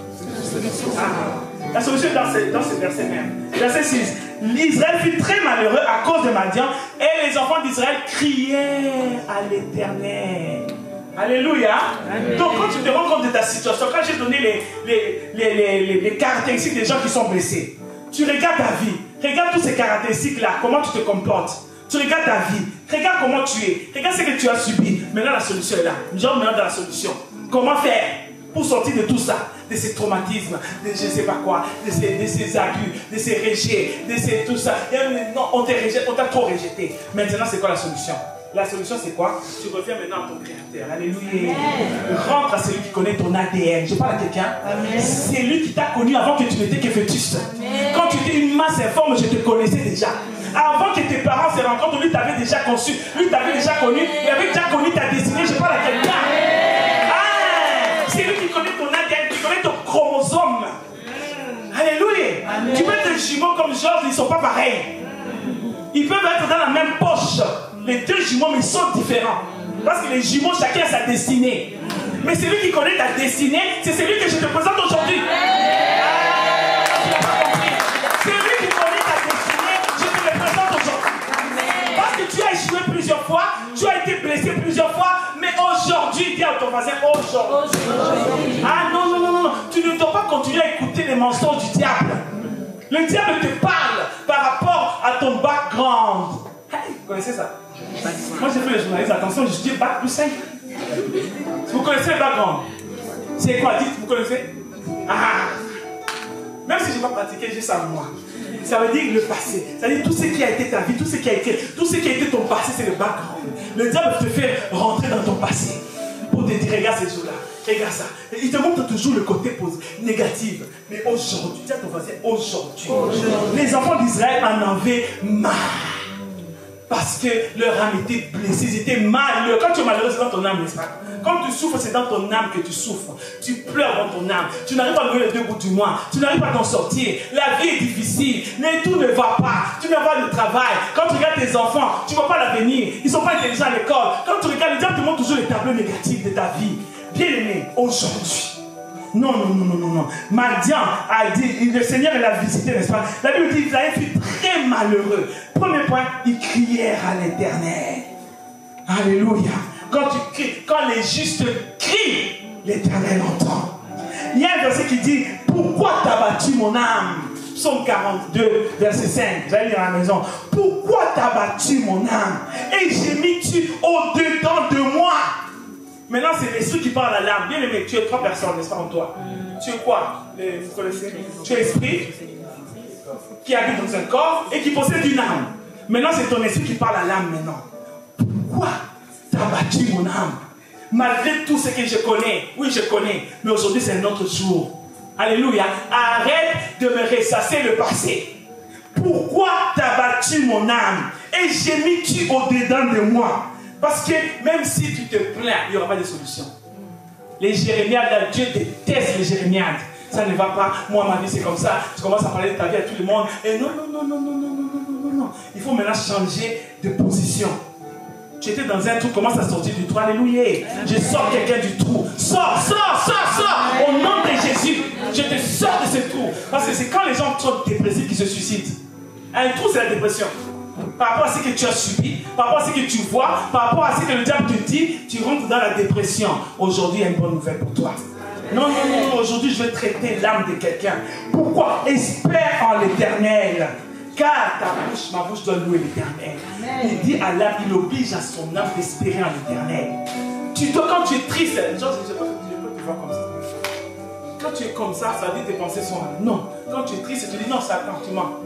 La solution est dans ce verset même. Verset 6. L'Israël fut très malheureux à cause de Madian et les enfants d'Israël criaient à l'Éternel. Alléluia. Amen. Donc quand tu te rends compte de ta situation, quand j'ai donné les caractéristiques des gens qui sont blessés, tu regardes ta vie, regarde toutes ces caractéristiques-là, comment tu te comportes. Tu regardes ta vie, regarde comment tu es, regarde ce que tu as subi. Maintenant la solution est là. Genre maintenant dans la solution. Comment faire pour sortir de tout ça, de ces traumatismes, de je ne sais pas quoi, de ces abus, de ces rejets, de ces tout ça. Et non, on t'a trop rejeté. Maintenant, c'est quoi la solution? La solution, c'est quoi? Tu reviens maintenant à ton Créateur. Alléluia. Rentre à celui qui connaît ton ADN. Je parle à quelqu'un. C'est lui qui t'a connu avant que tu n'étais que fœtus. Quand tu étais une masse informe, je te connaissais déjà. Avant que tes parents se rencontrent, lui t'avait déjà conçu. Lui t'avait déjà connu. Il avait déjà connu ta destinée. Je parle à quelqu'un. C'est lui qui connaît ton ADN, qui connaît ton chromosome. Alléluia. Amen. Tu peux être des jumeaux comme Georges, ils ne sont pas pareils. Ils peuvent être dans la même poche. Les deux jumeaux, mais ils sont différents. Parce que les jumeaux, chacun a sa destinée. Mais celui qui connaît ta destinée, c'est celui que je te présente aujourd'hui. C'est lui qui connaît ta destinée, je te le présente aujourd'hui. Parce que tu as échoué plusieurs fois, tu as été blessé plusieurs fois, mais aujourd'hui, dis à ton voisin, aujourd'hui. Ah non, tu ne dois pas continuer à écouter les mensonges du diable. Le diable te parle par rapport à ton background. Hey, vous connaissez ça? Moi j'ai fait les journalistes, attention, je dis bac plus 5. Vous connaissez le background? C'est quoi? Dites, vous connaissez? Ah! Même si je n'ai pas pratiqué, j'ai ça en moi. Ça veut dire le passé. Ça veut dire tout ce qui a été ta vie, tout ce qui a été ton passé, c'est le background. Le diable te fait rentrer dans ton passé pour te dire, regarde ces jours-là, regarde ça. Il te montre toujours le côté négatif. Mais aujourd'hui, dis à ton voisin, aujourd'hui, les enfants d'Israël en avaient marre. Parce que leur âme était blessée, ils étaient malheureux. Quand tu es malheureux, c'est dans ton âme, n'est-ce pas? Quand tu souffres, c'est dans ton âme que tu souffres. Tu pleures dans ton âme. Tu n'arrives pas à lever les deux bouts du mois. Tu n'arrives pas à t'en sortir. La vie est difficile. Mais tout ne va pas. Tu n'as pas de travail. Quand tu regardes tes enfants, tu ne vois pas l'avenir. Ils ne sont pas intelligents à l'école. Quand tu regardes, les gens te montrent toujours les tableaux négatifs de ta vie. Bien aimé, aujourd'hui, Non. Madian a dit, le Seigneur l'a visité, n'est-ce pas? La Bible dit Israël fut très malheureux. Premier point, ils crièrent à l'Éternel. Alléluia. Quand les justes crient, l'Éternel entend. Il y a un verset qui dit, pourquoi t'as battu mon âme? Psaume 42, verset 5. Vous allez lire à la maison. Pourquoi t'as battu mon âme? Et gémis-tu au-dedans de moi? Maintenant, c'est l'esprit qui parle à l'âme. Bien aimé, tu es 3 personnes, n'est-ce pas, en toi? Tu es quoi? Vous connaissez? Tu es l'esprit qui habite dans un corps et qui possède une âme. Maintenant, c'est ton esprit qui parle à l'âme maintenant. Pourquoi t'as battu mon âme? Malgré tout ce que je connais. Oui, je connais. Mais aujourd'hui, c'est un autre jour. Alléluia. Arrête de me ressasser le passé. Pourquoi t'as battu mon âme? Et gémis-tu au-dedans de moi? Parce que même si tu te plains, il n'y aura pas de solution. Les jérémiades, là, Dieu déteste les jérémiades. Ça ne va pas. Moi, ma vie, c'est comme ça. Tu commences à parler de ta vie à tout le monde. Et non. Il faut maintenant changer de position. Tu étais dans un trou, commence à sortir du trou. Alléluia. Je sors quelqu'un du trou. Sors. Au nom de Jésus, je te sors de ce trou. Parce que c'est quand les gens sont dépressifs qu'ils se suicident. Un trou, c'est la dépression. Par rapport à ce que tu as subi, par rapport à ce que tu vois, par rapport à ce que le diable te dit, tu rentres dans la dépression. Aujourd'hui, il y a une bonne nouvelle pour toi. Non, aujourd'hui, je vais traiter l'âme de quelqu'un. Pourquoi? Espère en l'Éternel. Car ma bouche doit louer l'Éternel. Il dit à l'âme, il oblige à son âme d'espérer en l'Éternel. Quand tu es triste, je peux te voir comme ça. Quand tu es comme ça dit que tes pensées sont... Non. Quand tu es triste, tu dis non, Satan, tu mens.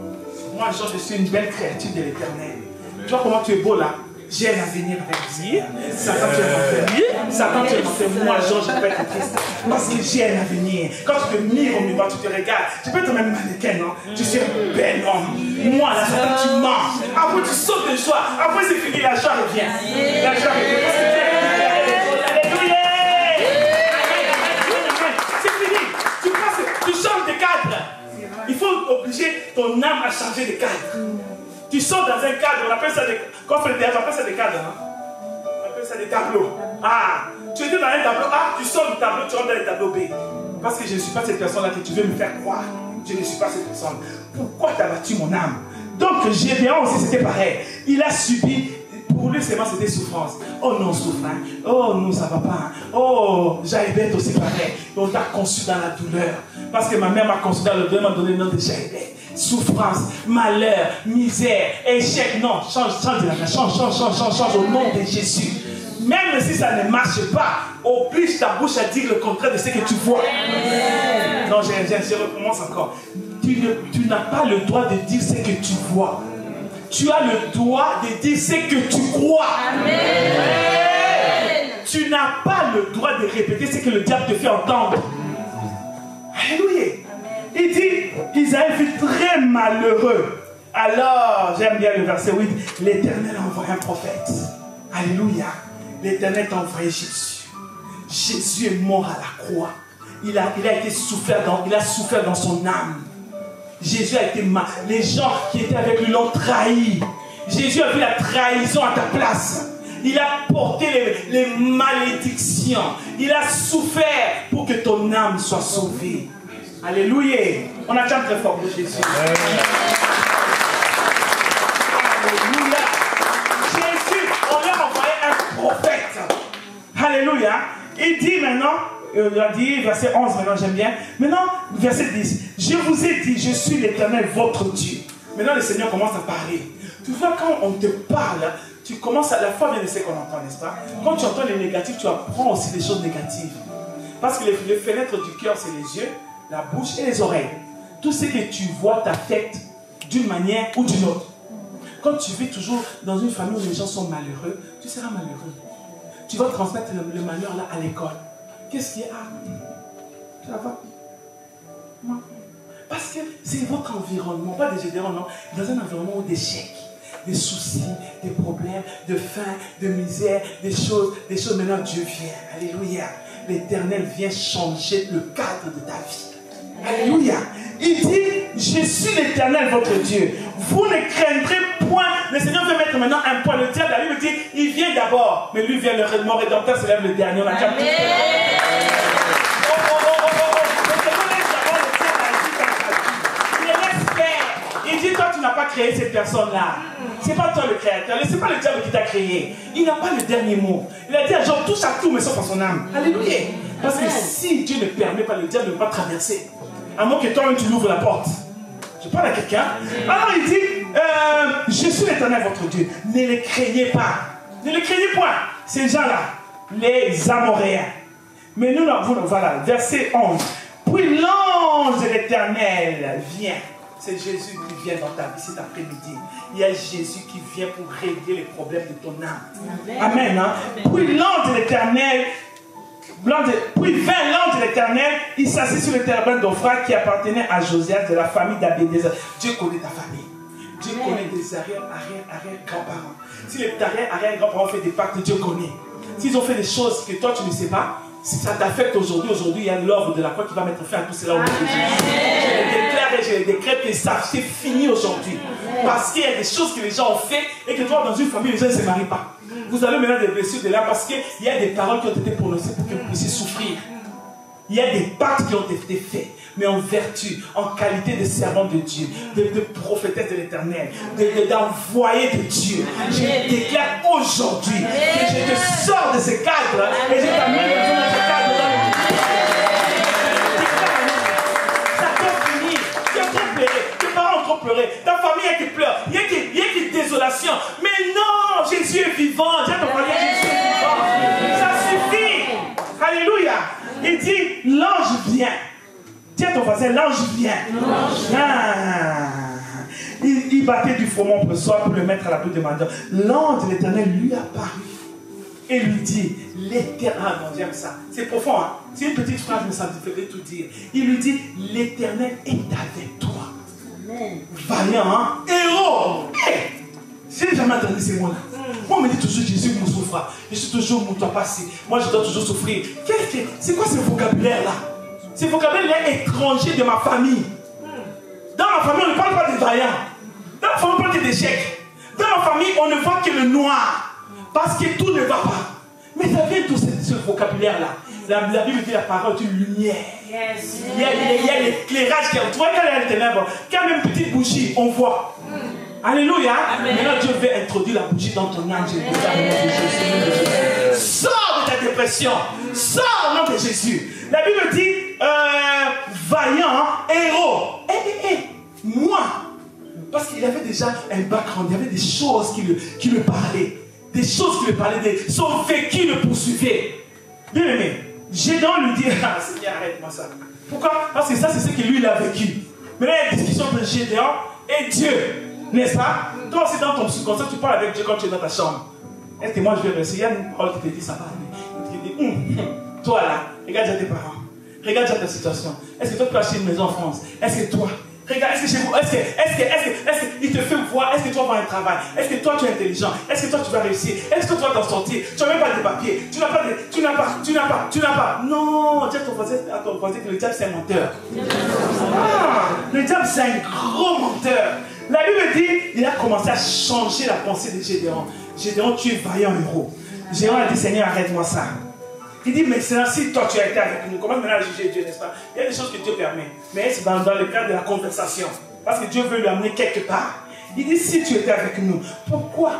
Moi, je suis une belle créature de l'Éternel. Tu vois comment tu es beau là? J'ai un avenir avec Dieu. Satan, tu es menteur. Satan, tu es menteur. Moi, Jean, je peux être triste. Parce que j'ai un avenir. Quand tu te mires au miroir, tu te regardes. Tu peux être même mannequin, non? Tu suis un bel homme. Moi, là, Satan, tu mens. Après, tu sautes de joie. Après, c'est fini. La joie revient. La joie revient. Parce que Dieu est Alléluia. C'est fini. Tu changes de cadre. Il faut obliger ton âme à changer de cadre. Tu sors dans un cadre, on appelle ça des... Quand on fait le théâtre, on appelle ça des cadres. Hein? On appelle ça des tableaux. Tu étais dans un tableau A, tu sors du tableau, tu rentres dans le tableau B. Parce que je ne suis pas cette personne-là que tu veux me faire croire. Je ne suis pas cette personne. Pourquoi tu as battu mon âme? Donc, Gédéon aussi, c'était pareil. Il a subi... Pour lui seulement c'était souffrance. Oh non, souffrance. Oh non, ça va pas. Oh, Jaébet aussi pareil. On t'a conçu dans la douleur. Parce que ma mère m'a conçu dans la douleur, m'a donné le nom de Jaébet. Souffrance, malheur, misère, échec. Non, change de la main. Change au nom de Jésus. Même si ça ne marche pas, oblige ta bouche à dire le contraire de ce que tu vois. Non, je recommence encore. Tu n'as pas le droit de dire ce que tu vois. Tu as le droit de dire ce que tu crois. Amen. Tu n'as pas le droit de répéter ce que le diable te fait entendre. Alléluia. Il dit, Isaïe fut très malheureux. Alors, j'aime bien le verset 8, l'Éternel a envoyé un prophète. Alléluia. L'Éternel a envoyé Jésus. Jésus est mort à la croix. Il a souffert dans son âme. Jésus a été mal. Les gens qui étaient avec lui l'ont trahi. Jésus a vu la trahison à ta place. Il a porté les malédictions. Il a souffert pour que ton âme soit sauvée. Alléluia. On attend très fort pour Jésus. Alléluia. Jésus, on lui a envoyé un prophète. Alléluia. Il dit maintenant, il a dit, verset 11, maintenant j'aime bien. Maintenant, verset 10. Je vous ai dit, je suis l'Éternel, votre Dieu. Maintenant, le Seigneur commence à parler. Tu vois, quand on te parle, tu commences à la foi bien de ce qu'on entend, n'est-ce pas? Quand tu entends les négatifs, tu apprends aussi des choses négatives. Parce que les fenêtres du cœur, c'est les yeux, la bouche et les oreilles. Tout ce que tu vois t'affecte d'une manière ou d'une autre. Quand tu vis toujours dans une famille où les gens sont malheureux, tu seras malheureux. Tu vas transmettre le malheur là à l'école. Qu'est-ce qu'il y a? Ça va? Non. Parce que c'est votre environnement, pas des Gédéons, non. Dans un environnement d'échecs, des soucis, des problèmes, de faim, de misère, des choses. Maintenant, Dieu vient. Alléluia. L'Éternel vient changer le cadre de ta vie. Alléluia. Il dit, je suis l'Éternel, votre Dieu. Vous ne craindrez point. Le Seigneur veut mettre maintenant un point. Le diable, la Bible dit, il vient d'abord. Mais lui vient, mon rédempteur se lève le dernier. On a déjà tout fait. personnes-là. C'est pas toi le créateur, c'est pas le diable qui t'a créé. Il n'a pas le dernier mot. Il a dit à Job, touche à tout, mais sauf à son âme. Alléluia. Parce que si Dieu ne permet pas, le diable ne va pas traverser. À moins que toi-même tu l'ouvres la porte. Je parle à quelqu'un. Alors il dit, je suis l'Éternel votre Dieu. Ne les craignez pas. Ne les craignez point. Ces gens-là, les Amoréens. Mais nous, voilà, verset 11. Puis l'ange de l'Éternel vient. C'est Jésus qui vient dans ta vie cet après-midi. Il y a Jésus qui vient pour régler les problèmes de ton âme. Amen. Hein? Puis l'ange de l'Éternel, puis vint l'ange de l'Éternel, il s'assit sur le terebinth d'Ophra qui appartenait à Josias de la famille d'Abédézer. Dieu connaît ta famille. Dieu connaît des arrière-grands-parents. Si les arrière-grands-parents ont fait des pactes, Dieu connaît. S'ils ont fait des choses que toi tu ne sais pas, si ça t'affecte aujourd'hui, il y a l'œuvre de la croix qui va mettre fin à tout cela au nom de Jésus. Je les déclare et je les décrète que ça c'est fini aujourd'hui. Parce qu'il y a des choses que les gens ont fait et que toi dans une famille, les gens ne se marient pas. Vous avez maintenant des blessures de là parce qu'il y a des paroles qui ont été prononcées pour que vous puissiez souffrir. Il y a des pactes qui ont été faits, mais en vertu, en qualité de servant de Dieu, de prophétesse de l'Éternel, d'envoyé de Dieu. Je déclare aujourd'hui que je te sors de ce cadre et je t'amène dans ce cadre dans le ça peut finir. Tu as trop pleuré, tes parents ont trop pleuré, ta famille a qui pleure, il y a qui désolation. Mais non, Jésus est vivant. J'ai ton famille, Jésus est vivant. Ça suffit. Alléluia. Il dit, l'ange vient. Tiens ton voisin, l'ange vient. Il battait du froment pour soi pour le mettre à la bouche de Madian. L'ange de l'Éternel lui apparut et lui dit, l'Éternel, ah non, j'aime ça. C'est profond, hein? C'est une petite phrase, mais ça me fait tout dire. Il lui dit, l'Éternel est avec toi. Amen. Vaillant, hein? Héros. Hey! J'ai jamais entendu ces mots-là. Moi, on me dit toujours Jésus me souffre. Je suis toujours mon toi passé. Moi, je dois toujours souffrir. C'est quoi ce vocabulaire-là? Ce vocabulaire est étranger de ma famille. Dans ma famille, on ne parle pas des vaillants. Dans ma famille, on parle que d'échecs. Dans ma famille, on ne voit que le noir. Parce que tout ne va pas. Mais ça vient tout ce vocabulaire-là. La Bible dit la parole est une lumière. Yes. Il y a l'éclairage qui est. Tu vois, quand il y a les ténèbres, quand il y a même une petite bougie, on voit. Alléluia. Amen. Maintenant Dieu veut introduire la bougie dans ton âme. Sors de ta dépression. Sors au nom de Jésus. La Bible dit vaillant, héros. Moi. Parce qu'il avait déjà un background. Il y avait des choses qui le parlaient. Des choses qui le parlaient. Son vécu le poursuivait. Bien aimé. Gédéon lui dit, ah Seigneur, arrête-moi ça. Pourquoi? Parce que ça c'est ce que lui il a vécu. Maintenant il y a une discussion entre Gédéon et Dieu. N'est-ce pas? Toi aussi dans ton subconscient, tu parles avec Dieu quand tu es dans ta chambre. Est-ce que moi je vais rester? Il y a une parole qui te dit ça va. Il te dit, toi là, regarde déjà tes parents. Regarde déjà ta situation. Est-ce que toi tu peux acheter une maison en France? Est-ce que toi, regarde, est-ce que chez vous, est-ce qu'il te fait voir? Est-ce que toi vas avoir un travail? Est-ce que toi tu es intelligent? Est-ce que toi tu vas réussir? Est-ce que toi tu vas t'en sortir? Tu n'as même pas de papiers. Tu n'as pas. Non, dis à ton voisin que le diable c'est un menteur. Le diable c'est un gros menteur. La Bible dit, il a commencé à changer la pensée de Gédéon. Gédéon, tu es vaillant héros. Gédéon a dit, Seigneur, arrête-moi ça. Il dit, mais si toi tu as été avec nous, comment maintenant juger Dieu, n'est-ce pas? Il y a des choses que Dieu permet. Mais c'est dans le cadre de la conversation. Parce que Dieu veut lui amener quelque part. Il dit, si tu étais avec nous, pourquoi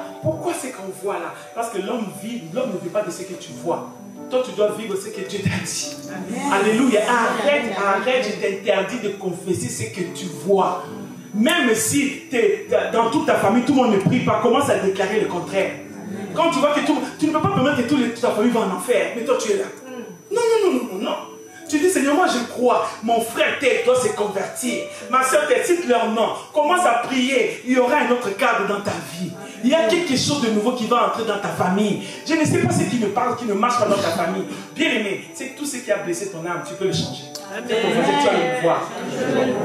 c'est qu'on voit là? Parce que l'homme ne vit pas de ce que tu vois. Toi, tu dois vivre ce que Dieu t'a dit. Amen. Alléluia. Arrête, je t'interdis de confesser ce que tu vois. Même si dans toute ta famille, tout le monde ne prie pas, commence à déclarer le contraire. Quand tu vois que tu ne peux pas permettre que toute ta famille va en enfer, mais toi tu es là. Non. Tu dis, Seigneur, moi je crois, mon frère tel doit se convertir. Ma soeur tel, cite leur nom. Commence à prier, il y aura un autre cadre dans ta vie. Il y a quelque chose de nouveau qui va entrer dans ta famille. Je ne sais pas ce qui ne parle, qui ne marche pas dans ta famille. Bien aimé, c'est que tout ce qui a blessé ton âme, tu peux le changer. Tu as le pouvoir.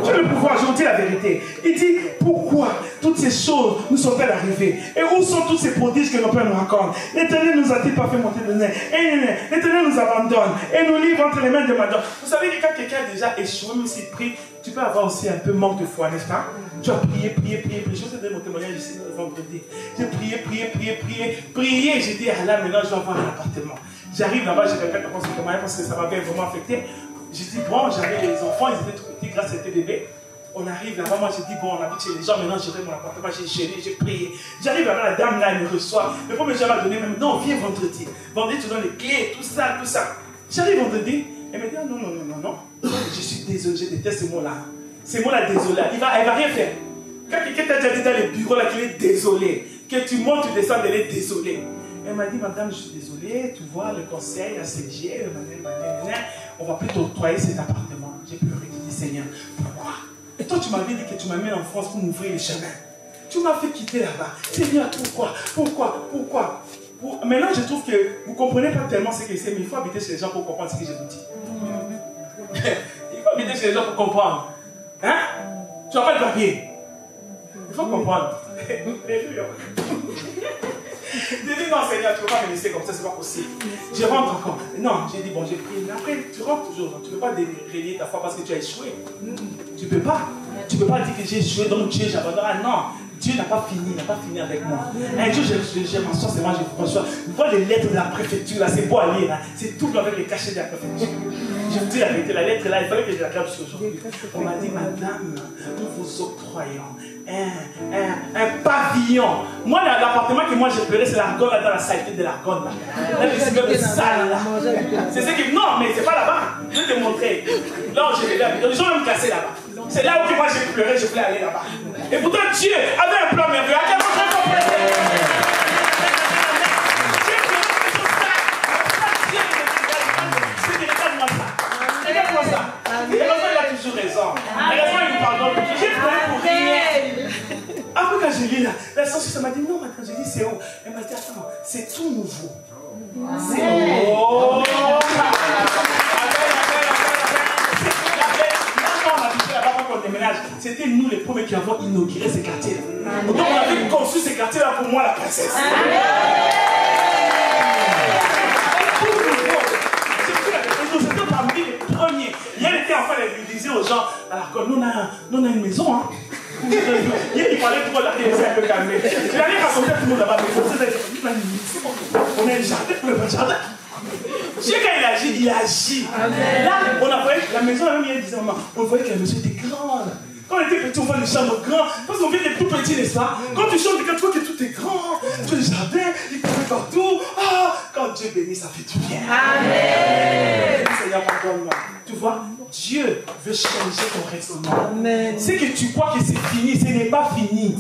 Tu as le pouvoir, je vous dis la vérité. Il dit, pourquoi toutes ces choses nous sont-elles arrivées? Et où sont tous ces prodiges que nos pères nous racontent? L'Éternel nous a-t-il pas fait monter de nez? L'Éternel nous abandonne et nous livre entre les mains de Madian. Vous savez que quand quelqu'un a déjà échoué, même s'il prie, tu peux avoir aussi un peu manque de foi, n'est-ce pas? Tu as prié. Je vous ai donné mon témoignage ici le vendredi. J'ai prié. J'ai dit, ah là, maintenant je vais avoir un appartement. J'arrive là-bas, je répète encore ce témoignage parce que ça m'avait vraiment affecté. J'ai dit, bon, j'avais les enfants, ils étaient tout petits grâce à ces bébés. On arrive là-bas, moi j'ai dit, bon, on habite chez les gens, maintenant j'ai mon appartement, j'ai gêné, j'ai prié. J'arrive là-bas, la dame là, elle me reçoit. Le premier jour, elle m'a donné même, non, viens vendredi. Vendredi, tu donnes les clés, tout ça, tout ça. J'arrive vendredi, elle me dit, non, non, non, non, non. Je suis désolé, je déteste ce mot-là. Ce mot-là, désolé, elle va rien faire. Quand quelqu'un t'a déjà dit dans les bureaux là qu'il est désolé, que tu montes, tu descends, elle est désolée. Elle m'a dit, madame, je suis désolée, tu vois, le conseil a siégé, on va plutôt octroyer cet appartement. J'ai pleuré, j'ai dit, Seigneur, pourquoi? Et toi, tu m'avais dit que tu m'amènes en France pour m'ouvrir les chemins. Tu m'as fait quitter là-bas. Seigneur, pourquoi? Maintenant, je trouve que vous ne comprenez pas tellement ce que c'est, mais il faut habiter chez les gens pour comprendre ce que je vous dis. Il faut habiter chez les gens pour comprendre. Hein? Tu n'as pas de papier. Il faut comprendre. Alléluia. J'ai dit non Seigneur, tu ne peux pas me laisser comme ça, c'est pas possible. Je rentre encore. Non, j'ai dit bon, j'ai prié. Mais après, tu rentres toujours. Donc, tu ne peux pas relier ta foi parce que tu as échoué. Tu ne peux pas. Tu ne peux pas dire que j'ai échoué, donc Dieu, j'abandonne. Ah non, Dieu n'a pas fini avec moi. Un jour, je m'assois, c'est moi, je reçois. Je vois les lettres de la préfecture, là, c'est beau à lire. Hein. C'est tout avec les cachets de la préfecture. Je vous dis la vérité, la lettre là, il fallait que je la clame aujourd'hui. On m'a dit, madame, nous vous octroyons un pavillon. Moi, l'appartement que moi j'ai pleuré, c'est l'argonne là, dans la saleté de l'argonne là. Là, les immeubles sales là. C'est ce qui. Non, mais c'est pas là-bas. Je vais te montrer. Là où j'ai les gens vont me casser là-bas. C'est là où moi j'ai pleuré, je voulais aller là-bas. Et pourtant, Dieu avait un plan merveilleux. À quel moment je comprends? Raison. Heureusement, il nous pardonne. J'ai pleuré pour rien. Après, quand j'ai lu là, la sorcière m'a dit non, maintenant, j'ai dit c'est où? Elle m'a dit attends, c'est tout nouveau. C'est oh! C'était nous les premiers qui avons inauguré ces quartiers. Donc on avait conçu ces quartiers-là pour moi, la princesse. C'était parmi les premiers. Hier, il était enfin, il disait aux gens, alors nous on a une maison, hein. Hier, il parlait trop là, il s'est un peu calmé. Il allait raconter à tout le monde là-bas, mais on a un jardin, on a un jardin. Dieu, quand il agit. Là, on a voyé la maison, même hier, disait, on voyait que la maison était grande. Quand on était petit, on voit les chambres grandes. Parce qu'on vient d'être tout petit, n'est-ce pas? Quand tu chantes, tu vois que tout est grand. Tu as le jardin, il court partout. Ah, quand Dieu bénit, ça fait du bien. Amen. Seigneur, pardonne-moi. Tu vois, Dieu veut changer ton raisonnement. Amen. C'est que tu crois que c'est fini, ce n'est pas fini.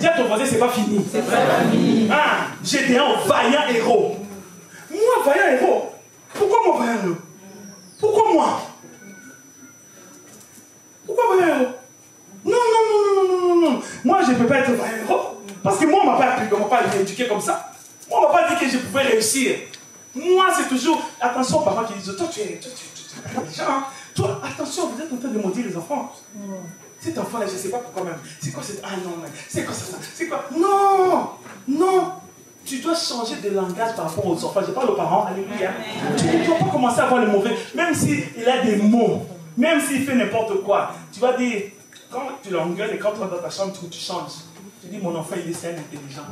Dis à ton voisin, c'est pas fini. C'est pas fini. Ah, j'étais un vaillant héros. Moi, vaillant héros. Pourquoi moi, vaillant héros? Pourquoi moi? Pourquoi vaillant héros? Non. Moi, je ne peux pas être vaillant héros. Parce que moi, on ne m'a pas appris, on ne m'a pas éduqué comme ça. Moi, on ne m'a pas dit que je pouvais réussir. Moi, c'est toujours, attention aux parents qui disent, toi, tu es intelligent. Hein? Toi, attention, vous êtes en train de maudire les enfants. Cet enfant-là, je ne sais pas pourquoi même. C'est quoi cette... Ah non, c'est quoi ça? C'est quoi? Non. Tu dois changer de langage par rapport aux enfants. Je parle aux parents, alléluia. Tu ne dois pas commencer à voir le mauvais. Même s'il a des mots, même s'il fait n'importe quoi, tu vas dire, quand tu l'engueules et quand tu vas dans ta chambre, tu changes. Tu dis, mon enfant, il est intelligent.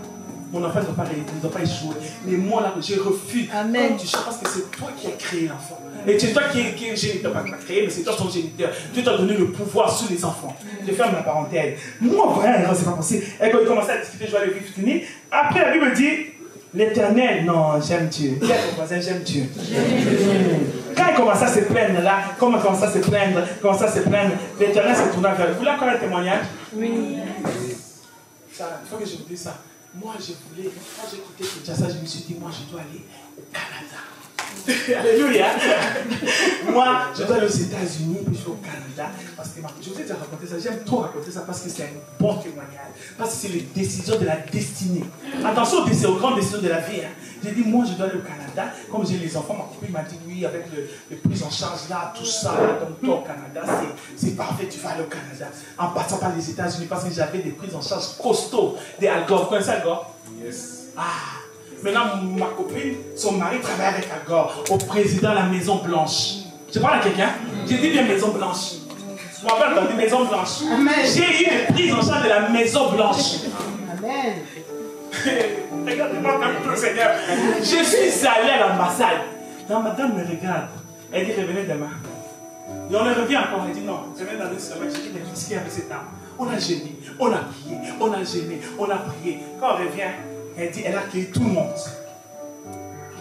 Mon enfant ne doit pas échouer. Mais moi, là, je refuse. Amen. Quand tu changes, parce que c'est toi qui as créé l'enfant. Et c'est toi qui es géniteur. Pas créé, mais c'est toi son géniteur. Dieu t'a donné le pouvoir sur les enfants. Je ferme la parenthèse. Moi, vraiment, c'est pas possible. Et quand il commençait à discuter, je vais aller vite finir. Après, la Bible dit, l'Éternel, non, j'aime Dieu. Dis à ton voisin, j'aime Dieu. Quand il commençait à se plaindre là, comment il commençait à se plaindre, l'Éternel s'est tourné vers lui. Vous voulez encore un témoignage? Oui. Ça, il faut que je vous dise ça. Moi, quand j'ai quitté Kinshasa, je me suis dit, moi, je dois aller au Canada. Alléluia. Moi, je dois aller aux États-Unis, puis je vais au Canada. Parce que je vous ai déjà raconté ça. J'aime trop raconter ça parce que c'est un bon témoignage. Parce que c'est les décisions de la destinée. Attention aux grandes décisions de la vie. Hein. J'ai dit, moi, je dois aller au Canada. Comme j'ai les enfants, ma copine m'a dit, oui, avec le prise en charge là, tout ça, là, donc toi au Canada, c'est parfait, tu vas aller au Canada. En passant par les États-Unis, parce que j'avais des prises en charge costauds. Des Al Gore. Vous connaissez Al Gore? Yes. Ah. Maintenant, ma copine, son mari travaille avec Al Gore, au président de la Maison Blanche. Je parle à quelqu'un? J'ai dit bien Maison Blanche. Je m'appelle dans la Maison Blanche. Amen. J'ai eu des prises en charge de la Maison Blanche. Amen. Regardez-moi comme tout, Seigneur. Je suis allé à l'ambassade. La madame me regarde. Elle dit, revenez demain. Et on revient encore, elle dit non, je viens dans une semaine, j'ai dit, mais qu'est-ce qu'il y a avec cette âme? On a gêné, on a prié, on a gêné, on a prié. Quand on revient, elle dit, elle a accueilli tout le monde.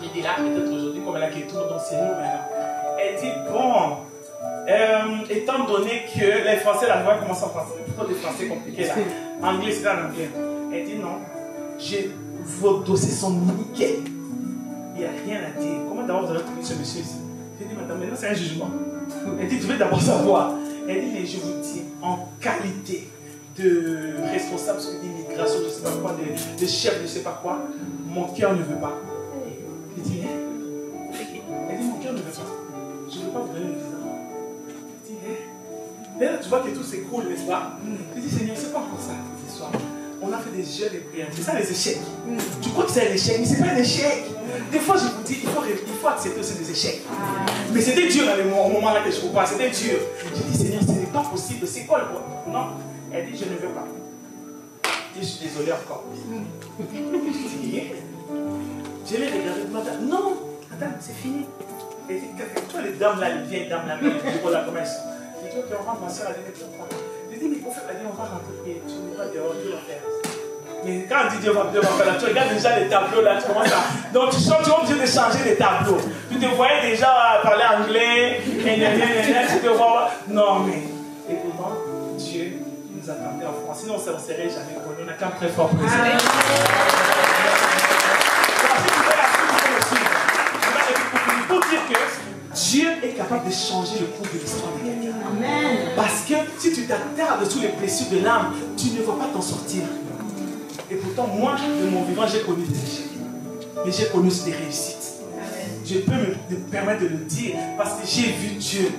Il dit là, peut-être aujourd'hui, comme elle a accueilli tout le monde, donc c'est nous maintenant. Elle dit, bon, étant donné que les Français, la loi commence en français, plutôt des Français compliqués là. Anglais, c'est en anglais. Elle dit non, vos dossiers sont nickel. Il n'y a rien à dire. Comment d'abord vous avez trouvé ce monsieur ici? J'ai dit, madame, maintenant c'est un jugement. Elle dit, tu veux d'abord savoir. Elle dit, mais je vous dis, en qualité de responsable sur l'immigration, je ne sais pas quoi, de chef, je ne sais pas quoi, mon cœur ne veut pas. Elle dit, elle dit, mon cœur ne veut pas. Je ne veux pas vous donner le visa. Elle dit, mais là, tu vois que tout s'écroule, n'est-ce pas? Je dis, Seigneur, c'est pas encore ça, cette histoire. On a fait des jeux, des prières. C'est ça les échecs. Tu crois que c'est un échec, mais ce n'est pas un échec. Des fois, je vous dis, il faut accepter aussi des échecs. Mais c'était dur au moment là que je vous parle. C'était dur. J'ai dit, Seigneur, ce n'est pas possible. C'est quoi le problème? Non. Elle dit, je ne veux pas. Je suis désolé encore. Je l'ai regardé. Madame, non, madame, c'est fini. Elle dit, toi, les dames là, les vieilles dames là, les bureaux là, comment elles sont? J'ai dit, ok, on rentre, ma soeur, elle dit, j'ai dit, mais pour faire, elle dit, on va rentrer, et tu ne vas pas dehors, Dieu va faire. Mais quand on dit Dieu va faire là, tu regardes déjà les tableaux là, tu commences à. Donc tu sens, tu es obligé de changer les tableaux. Tu te voyais déjà parler anglais, tu te vois. Non, mais. Et pourtant, Dieu nous attendait en France. Sinon, on ne serait jamais connu. On a qu'un très fort président. Pour dire que Dieu est capable de changer le cours de l'histoire de quelqu'un. Parce que si tu t'attardes sous les blessures de l'âme, tu ne vas pas t'en sortir. Et pourtant, moi, de mon vivant, j'ai connu des échecs. Mais j'ai connu des réussites. Je peux me permettre de le dire parce que j'ai vu Dieu.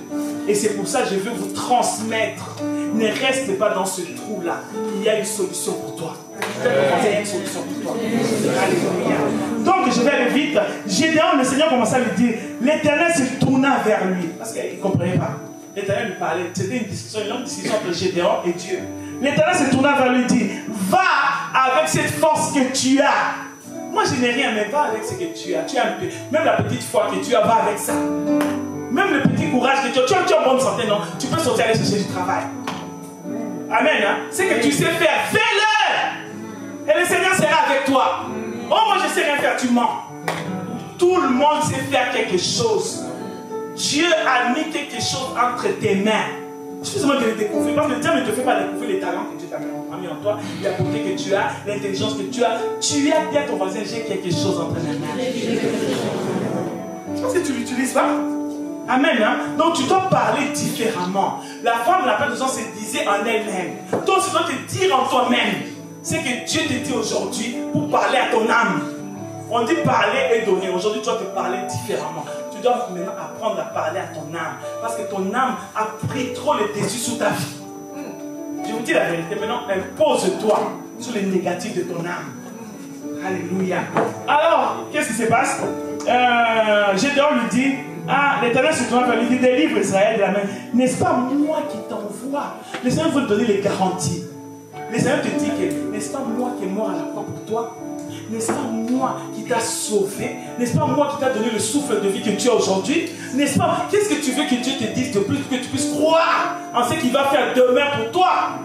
Et c'est pour ça que je veux vous transmettre. Ne reste pas dans ce trou-là. Il y a une solution pour toi. Il y a une solution pour toi. Alléluia. Donc, je vais aller vite. Gédéon, le Seigneur commençait à lui dire, l'Éternel se tourna vers lui. Parce qu'il ne comprenait pas. L'Éternel lui parlait. C'était une longue discussion entre Gédéon et Dieu. L'Éternel se tourna vers lui et dit, va avec cette force que tu as. Moi je n'ai rien, mais va avec ce que tu as. Tu as même la petite foi que tu as, va avec ça. Même le petit courage que tu as. Tu as bonne santé, non? Tu peux sortir aller chercher du travail. Amen. Hein? Ce que tu sais faire, fais-le. Et le Seigneur sera avec toi. Oh, moi je sais rien faire, tu mens. Tout le monde sait faire quelque chose. Dieu a mis quelque chose entre tes mains. Suffisant de le découvrir, parce que Dieu ne te fait pas découvrir les talents que Dieu t'a mis en toi, la beauté que tu as, l'intelligence que tu as. Tu as dit à ton voisin, j'ai quelque chose entre mes mains. Je pense que tu ne l'utilises pas. Amen. Hein? Donc tu dois parler différemment. La femme, la personne se disait en elle-même. Donc tu dois te dire en toi-même ce que Dieu te dit aujourd'hui pour parler à ton âme. On dit parler et donner. Aujourd'hui, tu dois te parler différemment. Tu dois maintenant apprendre à parler à ton âme. Parce que ton âme a pris trop le dessus sur ta vie. Je vous dis la vérité. Maintenant, impose-toi sur les négatifs de ton âme. Alléluia. Alors, qu'est-ce qui se passe? Gédéon lui dit, ah, l'Éternel se tourne vers lui, il dit, délivre Israël de la main. N'est-ce pas moi qui t'envoie? Le Seigneur veut te donner les garanties. Le Seigneur te dit que, n'est-ce pas moi qui est mort à la croix pour toi? N'est-ce pas moi qui t'a sauvé? N'est-ce pas moi qui t'a donné le souffle de vie que tu as aujourd'hui? N'est-ce pas? Qu'est-ce que tu veux que Dieu te dise de plus, que tu puisses croire en ce qu'il va faire demain pour toi?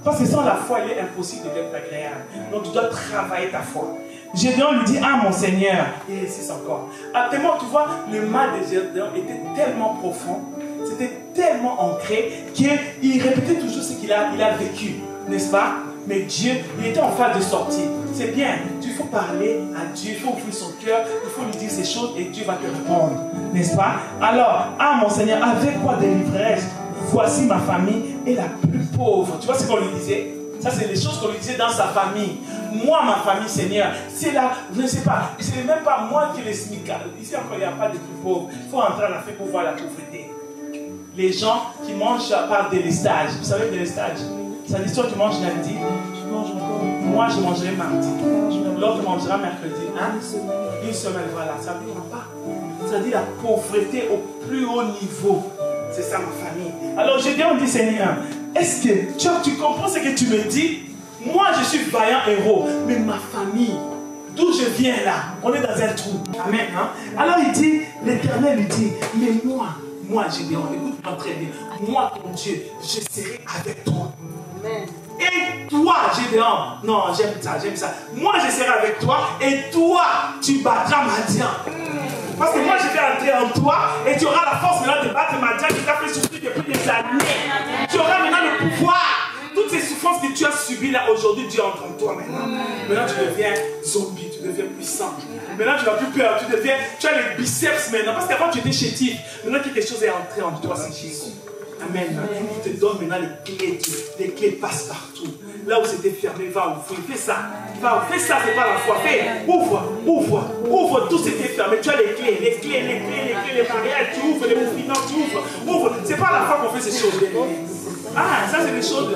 Parce que sans la foi, il est impossible d'être agréable. Donc tu dois travailler ta foi. Gédéon lui dit, ah mon Seigneur, et insiste encore. Actuellement, tu vois, le mal de Gédéon était tellement profond, c'était tellement ancré qu'il répétait toujours ce qu'il a vécu, n'est-ce pas? Mais Dieu, il était en phase de sortie. C'est bien, il faut parler à Dieu, il faut ouvrir son cœur, il faut lui dire ces choses et Dieu va te répondre, n'est-ce pas? Alors, ah mon Seigneur, avec quoi délivrerai-je? Voici ma famille est la plus pauvre. Tu vois ce qu'on lui disait? Ça, c'est les choses qu'on lui disait dans sa famille. Moi, ma famille, Seigneur, c'est là, je ne sais pas, ce n'est même pas moi qui les smicale. Ici encore, il n'y a pas de plus pauvres. Il faut entrer à la fête pour voir la pauvreté. Les gens qui mangent par délestage. Vous savez, délestage? Ça dit, toi, tu manges lundi, tu manges encore. Moi, je mangerai mardi. L'autre mangera mercredi. Hein? Une semaine, voilà. Ça ne dira pas. Ça dit la pauvreté au plus haut niveau. C'est ça, ma famille. Alors, Gédéon dit, Seigneur, est-ce que tu comprends ce que tu me dis? Moi, je suis vaillant héros, mais ma famille, d'où je viens là, on est dans un trou. Amen. Hein? Alors, il dit, l'Éternel lui dit, mais moi, moi Gédéon, écoute-moi très bien, moi ton Dieu, je serai avec toi. Amen. Et toi, Gédéon, non, j'aime ça. Moi, je serai avec toi et toi, tu battras Madian. Parce que moi, je vais entrer en toi et tu auras la force maintenant de battre Madian qui t'a fait souffrir depuis des années. Tu auras maintenant le pouvoir. Toutes ces souffrances que tu as subies là aujourd'hui, Dieu entre en toi maintenant. Maintenant, tu deviens zombie, tu deviens puissant. Maintenant, tu n'as plus peur, tu as les biceps maintenant. Parce qu'avant, tu étais chétif. Maintenant, quelque chose est entré en toi, c'est Jésus. Amen. Il te donne maintenant les clés. Les clés passent partout. Là où c'était fermé, va ouvrir. Fais ça. Fais ça, c'est pas la foi. Fais. Ouvre. Tout c'était fermé. Tu as les clés, les barrières. Tu ouvres les mouvements, tu ouvres. C'est pas la foi qu'on fait ces choses. Ah, ça c'est des choses.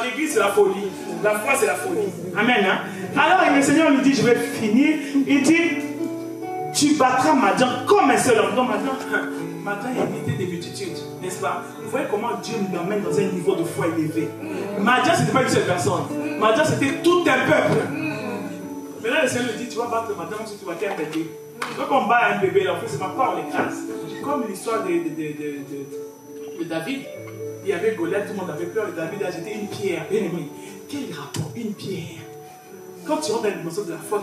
L'église c'est la folie. La foi c'est la folie. Amen. Hein? Alors le Seigneur lui dit, je vais finir. Il dit, tu battras Madian comme un seul homme. Donc Madian il était des multitudes, n'est-ce pas? Vous voyez comment Dieu nous emmène dans un niveau de foi élevé. Madian c'était pas une seule personne. Madian c'était tout un peuple. Maintenant le Seigneur lui dit, tu vas battre Madian si tu vas qu'un bébé. Donc on bat un bébé, là, en fait c'est pas on l'écrase. Comme l'histoire de David. Il y avait Goliath, tout le monde avait peur. Et David a jeté une pierre. Bien aimé, quel rapport? Une pierre. Quand tu rentres dans la dimension de la foi,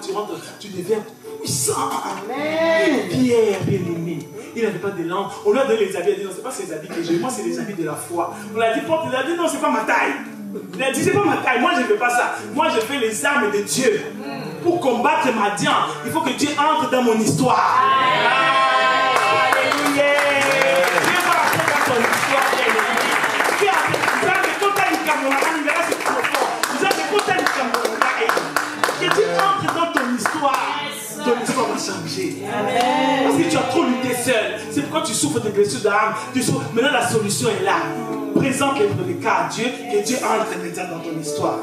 tu deviens puissant. Amen. Une pierre, bien aimé. Il n'avait pas de langue. On lui a donné les habits. Il a dit non, ce n'est pas ces habits que j'ai. Moi, c'est les habits de la foi. On l'a dit, il a dit non, ce n'est pas ma taille. Il a dit, c'est pas ma taille. Moi, je ne fais pas ça. Moi, je fais les armes de Dieu. Pour combattre Madian, il faut que Dieu entre dans mon histoire. Alléluia. Dieu va entrer dans ton histoire, bien aimé. Que tu entres dans ton histoire va changer. Parce que tu as trop lutté seul. C'est pourquoi tu souffres de blessures d'âme. Maintenant la solution est là. Présente les cas à Dieu, que Dieu entre maintenant dans ton histoire.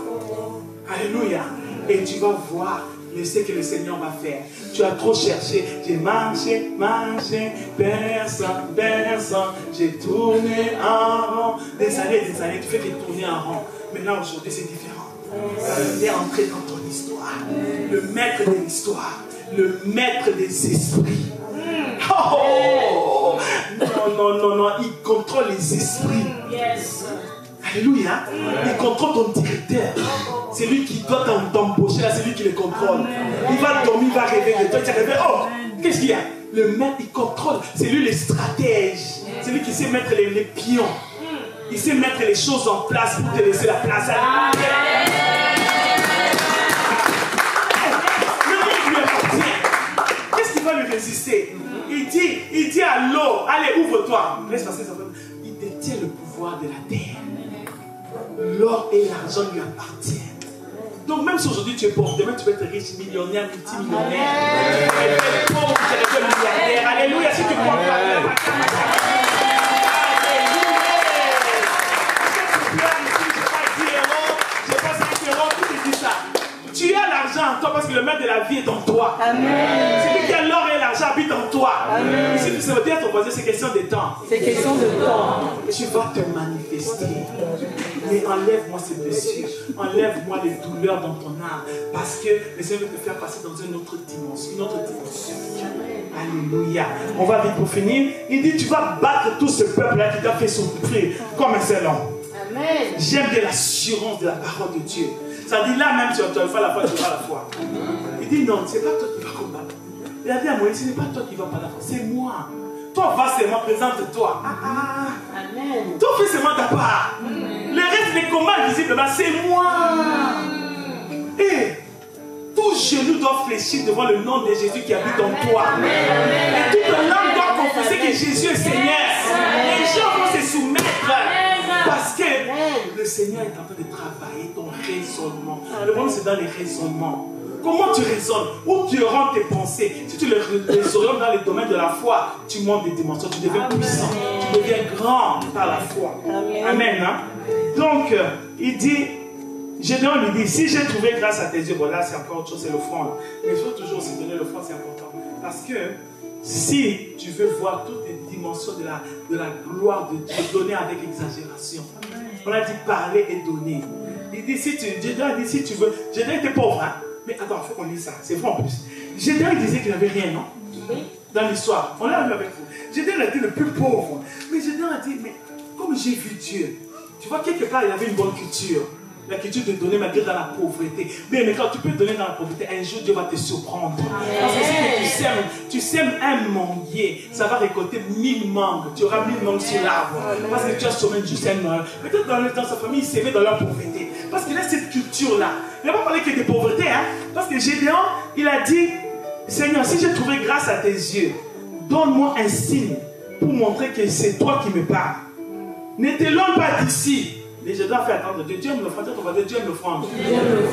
Alléluia. Et tu vas voir ce que le Seigneur va faire. Tu as trop cherché. J'ai marché, personne. J'ai tourné en rond. Des années, tu fais que tourner en rond. Maintenant, aujourd'hui, c'est différent. Il est entré dans ton histoire. Le maître de l'histoire. Le maître des esprits. Oh! Non. Il contrôle les esprits. Alléluia. Il contrôle ton directeur. C'est lui qui doit t'embaucher là, c'est lui qui le contrôle. Il va dormir, il va rêver de toi. Il va rêver. Oh, qu'est-ce qu'il y a? Le maître, il contrôle. C'est lui le stratège. C'est lui qui sait mettre les pions. Il sait mettre les choses en place pour te laisser la place. Qu'est-ce qui va lui résister? Il dit à l'eau, allez, ouvre-toi. Laisse passer ça. Il détient le pouvoir de la terre. L'or et l'argent lui appartiennent. Donc même si aujourd'hui tu es pauvre, demain tu peux être riche, millionnaire, multimillionnaire. Tu peux être pauvre, tu peux être milliardaire. Alléluia, si tu crois pas. Tu as l'argent en toi parce que le maître de la vie est en toi. Amen. Celui qui a l'or et l'argent habite en toi. Amen. Si tu veux dire à ton voisin, c'est question de temps. C'est question de temps. Tu vas te manifester. Mais enlève-moi ces blessures. Enlève-moi les douleurs dans ton âme. Parce que le Seigneur veut te faire passer dans une autre dimension. Alléluia. On va vite pour finir. Il dit, tu vas battre tout ce peuple-là qui t'a fait souffrir comme un seul homme. Amen. J'aime bien l'assurance de la parole de Dieu. Ça dit là même, tu vas faire la foi, tu vas la foi. Il dit non, ce n'est pas toi qui vas combattre. Il a dit à Moïse, ce n'est pas toi qui vas pas la foi, c'est moi. Toi, va seulement, présente-toi. Amen. Toi, fais seulement ta part. Le reste des combats visiblement, c'est moi. Et tout genou doit fléchir devant le nom de Jésus qui habite en toi. Et toute langue doit confesser que Jésus est Seigneur. Les gens vont se soumettre. Parce que le Seigneur est en train de travailler ton raisonnement. Le problème, c'est dans les raisonnements. Comment tu raisonnes? Où tu rends tes pensées? Si tu les orientes dans les domaines de la foi, tu montes des dimensions, tu deviens puissant, tu deviens grand par la foi. Amen. Hein? Donc, il dit, Gédéon lui dit, si j'ai trouvé grâce à tes yeux, bon là c'est encore autre chose, c'est l'offrande. Mais il faut toujours se donner l'offrande, c'est important. Parce que si tu veux voir toutes les dimensions de la gloire de Dieu, donner avec exagération. On a dit parler et donner. Il dit, Gédéon dit, si tu veux, Gédéon était pauvre, hein? Mais attends, il faut qu'on lise ça, c'est vrai en plus. Gédéon disait qu'il n'avait rien, non? Oui. dans l'histoire. On l'a vu avec vous. Gédéon a été le plus pauvre. Mais Gédéon a dit, mais comme j'ai vu Dieu, tu vois, quelque part, il avait une bonne culture. La culture de donner malgré dans la pauvreté. Mais quand tu peux donner dans la pauvreté, un jour Dieu va te surprendre. Parce que si tu sèmes un manguier, ça va récolter 1000 mangues. Tu auras 1000 mangues sur l'arbre. Parce que tu as semé juste un mangue. Peut-être dans sa famille, il s'aimait dans leur pauvreté. Parce qu'il a cette culture-là. Il n'a pas parlé que de pauvreté. Hein? Parce que Gédéon, il a dit, Seigneur, si j'ai trouvé grâce à tes yeux, donne-moi un signe pour montrer que c'est toi qui me parles. Ne t'éloigne pas d'ici. Mais je dois faire attendre Dieu. Dieu aime l'offrande. Dieu aime l'offrande.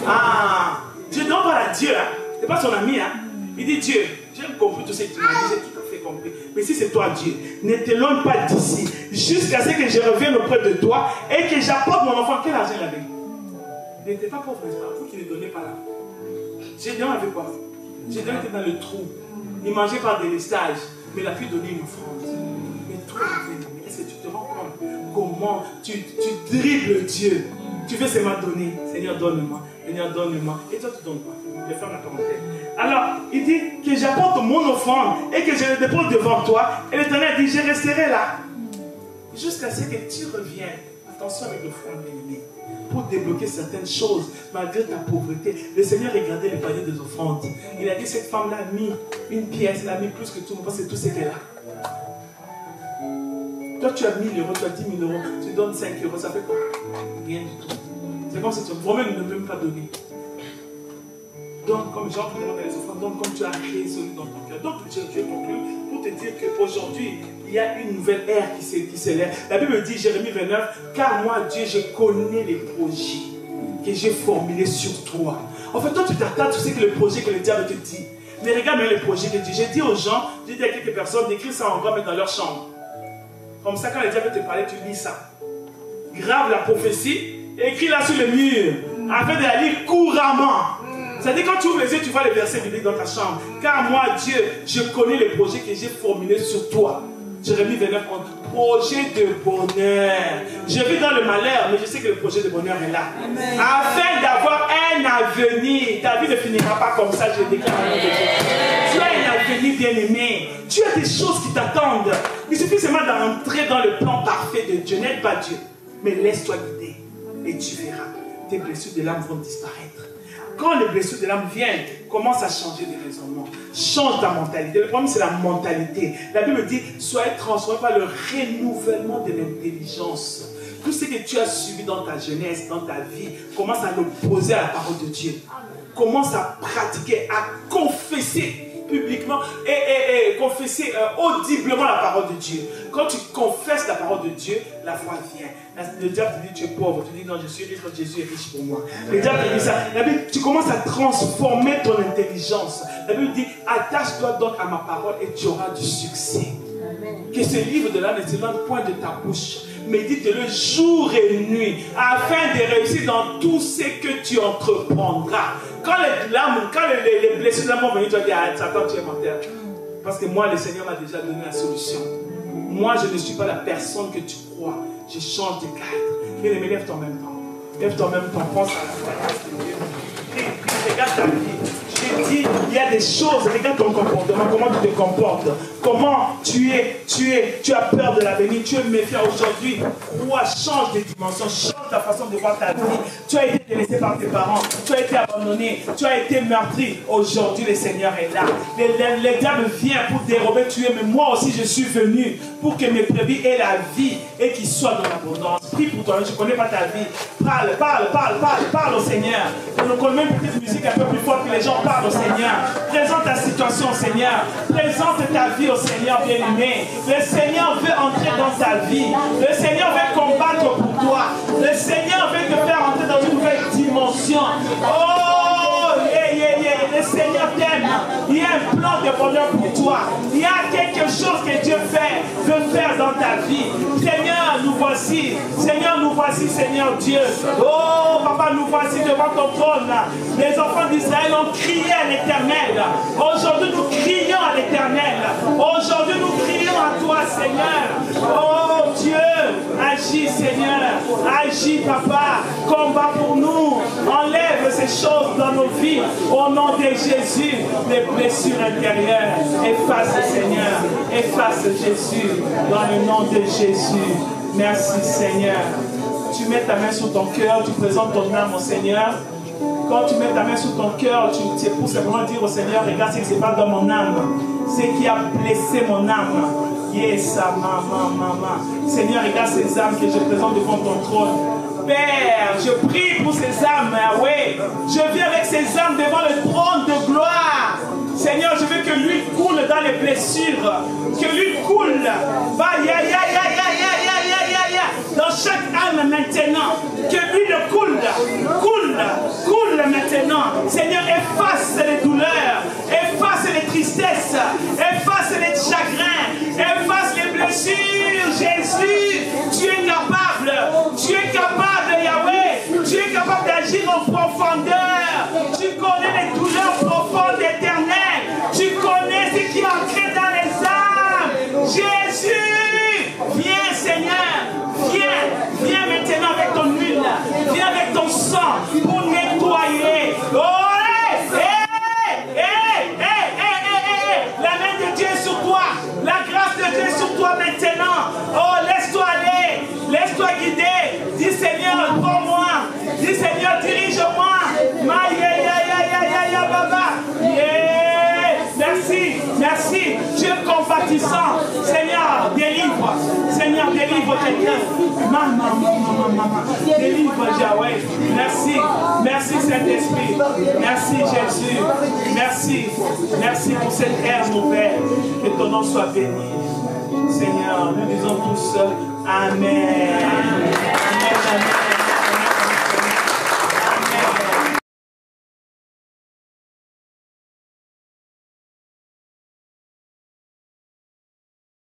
Ah, Dieu donne pas à Dieu. Hein. C'est pas son ami. Hein. Il dit Dieu, j'ai compris tout ce que tu m'as dit. J'ai tout à fait compris. Mais si c'est toi Dieu, ne t'éloigne pas d'ici. Jusqu'à ce que je revienne auprès de toi et que j'apporte mon enfant. Quel argent il avait? Il n'était pas pauvre, n'est-ce pas? Vous qui ne donnez pas là. Gédéon avait quoi? Gédéon était dans le trou. Il mangeait par délestage. Mais il a pu donner une offrande. Mais toi, est-ce que tu te rends compte comment tu dribbles Dieu? Tu veux seulement donner. Seigneur, donne-moi. Seigneur, donne-moi. Et toi, tu donnes quoi? Je vais faire la parenthèse. Alors, il dit que j'apporte mon offrande et que je le dépose devant toi. Et l'Éternel dit, je resterai là. Jusqu'à ce que tu reviennes. Attention avec l'offrande, bien-aimé. Pour débloquer certaines choses, malgré ta pauvreté. Le Seigneur regardait le panier des offrandes. Il a dit, cette femme-là a mis une pièce, elle a mis plus que tout le monde, parce que c'est tout ce qu'elle a. Toi, tu as 1000 euros, tu as 10 000 euros, tu donnes 5 euros, ça fait quoi? Rien du tout. C'est comme si tu toi-même ne peux même pas donner. Donc, comme Jean demande les offrandes, donc comme tu as résolu dans ton cœur. Donc, je vais conclure pour te dire qu'aujourd'hui, il y a une nouvelle ère qui s'élève. La Bible dit, Jérémie 29, car moi, Dieu, je connais les projets que j'ai formulés sur toi. En fait, toi, tu t'attends, tu sais que le projet que le diable te dit. Mais regarde bien les projets que Dieu. J'ai dit aux gens, j'ai dit à quelques personnes d'écrire ça en gras, mettre dans leur chambre. Comme ça, quand le diable te parlait, tu lis ça. Grave la prophétie, écris-la sur le mur, afin de la lire couramment. C'est-à-dire, quand tu ouvres les yeux, tu vois les versets bibliques dans ta chambre. Car moi, Dieu, je connais les projets que j'ai formulés sur toi. Jérémie 29, projet de bonheur. Je vis dans le malheur, mais je sais que le projet de bonheur est là. Amen. Afin d'avoir un avenir. Ta vie ne finira pas comme ça, je déclare. Tu as un avenir bien-aimé. Tu as des choses qui t'attendent. Il suffit seulement d'entrer dans le plan parfait de Dieu. N'aide pas Dieu, mais laisse-toi guider. Et tu verras, tes blessures de l'âme vont disparaître. Quand les blessures de l'âme viennent, commence à changer de raisonnement. Change ta mentalité. Le problème, c'est la mentalité. La Bible dit, soyez transformés par le renouvellement de l'intelligence. Tout ce que tu as subi dans ta jeunesse, dans ta vie, commence à l'opposer à la parole de Dieu. Commence à pratiquer, à confesser publiquement et confesser audiblement la parole de Dieu. Quand tu confesses la parole de Dieu, la foi vient. Le diable te dit tu es pauvre, tu dis non je suis riche, Jésus est riche pour moi. Le diable te dit ça. La Bible, tu commences à transformer ton intelligence. La Bible dit attache-toi donc à ma parole et tu auras du succès. Amen. Que ce livre de là ne s'éloigne point de ta bouche. Médite-le jour et nuit afin de réussir dans tout ce que tu entreprendras. Quand les blessures de l'âme vont venir, tu vas dire ah, Satan, tu es menteur. Parce que moi, le Seigneur m'a déjà donné la solution. Moi, je ne suis pas la personne que tu crois. Je change de cadre. Bien-aimé, lève-toi en même temps. Lève-toi en même temps. Pense à la grâce de Dieu. Regarde ta vie. Je t'ai dit, il y a des choses. Regarde ton comportement. Comment tu te comportes. Comment tu as peur de l'avenir. Tu es méfiant aujourd'hui. Crois, change de dimension. Change ta façon de voir ta vie. Tu as été délaissé par tes parents. Tu as été abandonné. Tu as été meurtri. Aujourd'hui, le Seigneur est là. Le diable vient pour dérober, tuer. Mais moi aussi, je suis venu pour que mes brebis aient la vie et qu'ils soient dans l'abondance. Prie pour toi. Je ne connais pas ta vie. Parle au Seigneur. On connaît une petite musique un peu plus forte que les gens parlent au Seigneur. Présente ta situation au Seigneur. Présente ta vie au Seigneur bien-aimé. Le Seigneur veut entrer dans ta vie. Le Seigneur veut combattre pour toi. Le Seigneur veut te faire entrer dans une nouvelle dimension. Oh, le Seigneur t'aime. Il y a un plan de bonheur pour toi. Il y a quelque chose que Dieu veut faire dans ta vie. Seigneur, nous voici. Seigneur, nous voici, Seigneur Dieu. Oh, Papa, nous voici devant ton trône. Les enfants d'Israël ont crié à l'Éternel. Aujourd'hui, nous crions à l'Éternel. Aujourd'hui, nous crions à toi, Seigneur. Oh, Dieu, agis, Seigneur. Agis, Papa. Combat pour nous. Enlève ces choses dans nos vies. Au nom de Jésus, les blessures intérieures. Efface, Seigneur. Efface, Jésus. Dans le nom de Jésus. Merci, Seigneur. Tu mets ta main sur ton cœur, tu présentes ton âme au Seigneur. Quand tu mets ta main sur ton cœur, c'est pour simplement dire au Seigneur, regarde ce qui se passe dans mon âme. Ce qui a blessé mon âme. Yes, maman. Seigneur, regarde ces âmes que je présente devant ton trône. Père, je prie pour ces âmes, Yahweh. Je viens avec ces âmes devant le trône de gloire. Seigneur, je veux que l'huile coule dans les blessures. Que l'huile coule. Dans chaque âme maintenant. Que l'huile coule maintenant. Seigneur, efface les douleurs. Efface les tristesses. Efface les chagrins. Efface les blessures. Jésus, tu es capable. Tu es capable, Yahweh. Tu es capable d'agir en profondeur. Tu connais les douleurs profondes éternelles. Tu connais ce qui est ancré dans les âmes. Jésus, viens, Seigneur. Viens maintenant avec ton huile. Viens avec ton sang pour nettoyer. Oh, la main de Dieu est sur toi. La grâce de Dieu est sur toi maintenant. Oh, laisse-toi aller. Laisse-toi guider. Dis Seigneur, prends-moi. Dis Seigneur, dirige-moi. Merci. Dieu compatissant. Seigneur, délivre. Seigneur, délivre quelqu'un. Maman. Délivre Yahweh. Merci Saint-Esprit. Merci Jésus. Merci pour cette ère nouvelle. Que ton nom soit béni. Seigneur, nous disons tous Amen.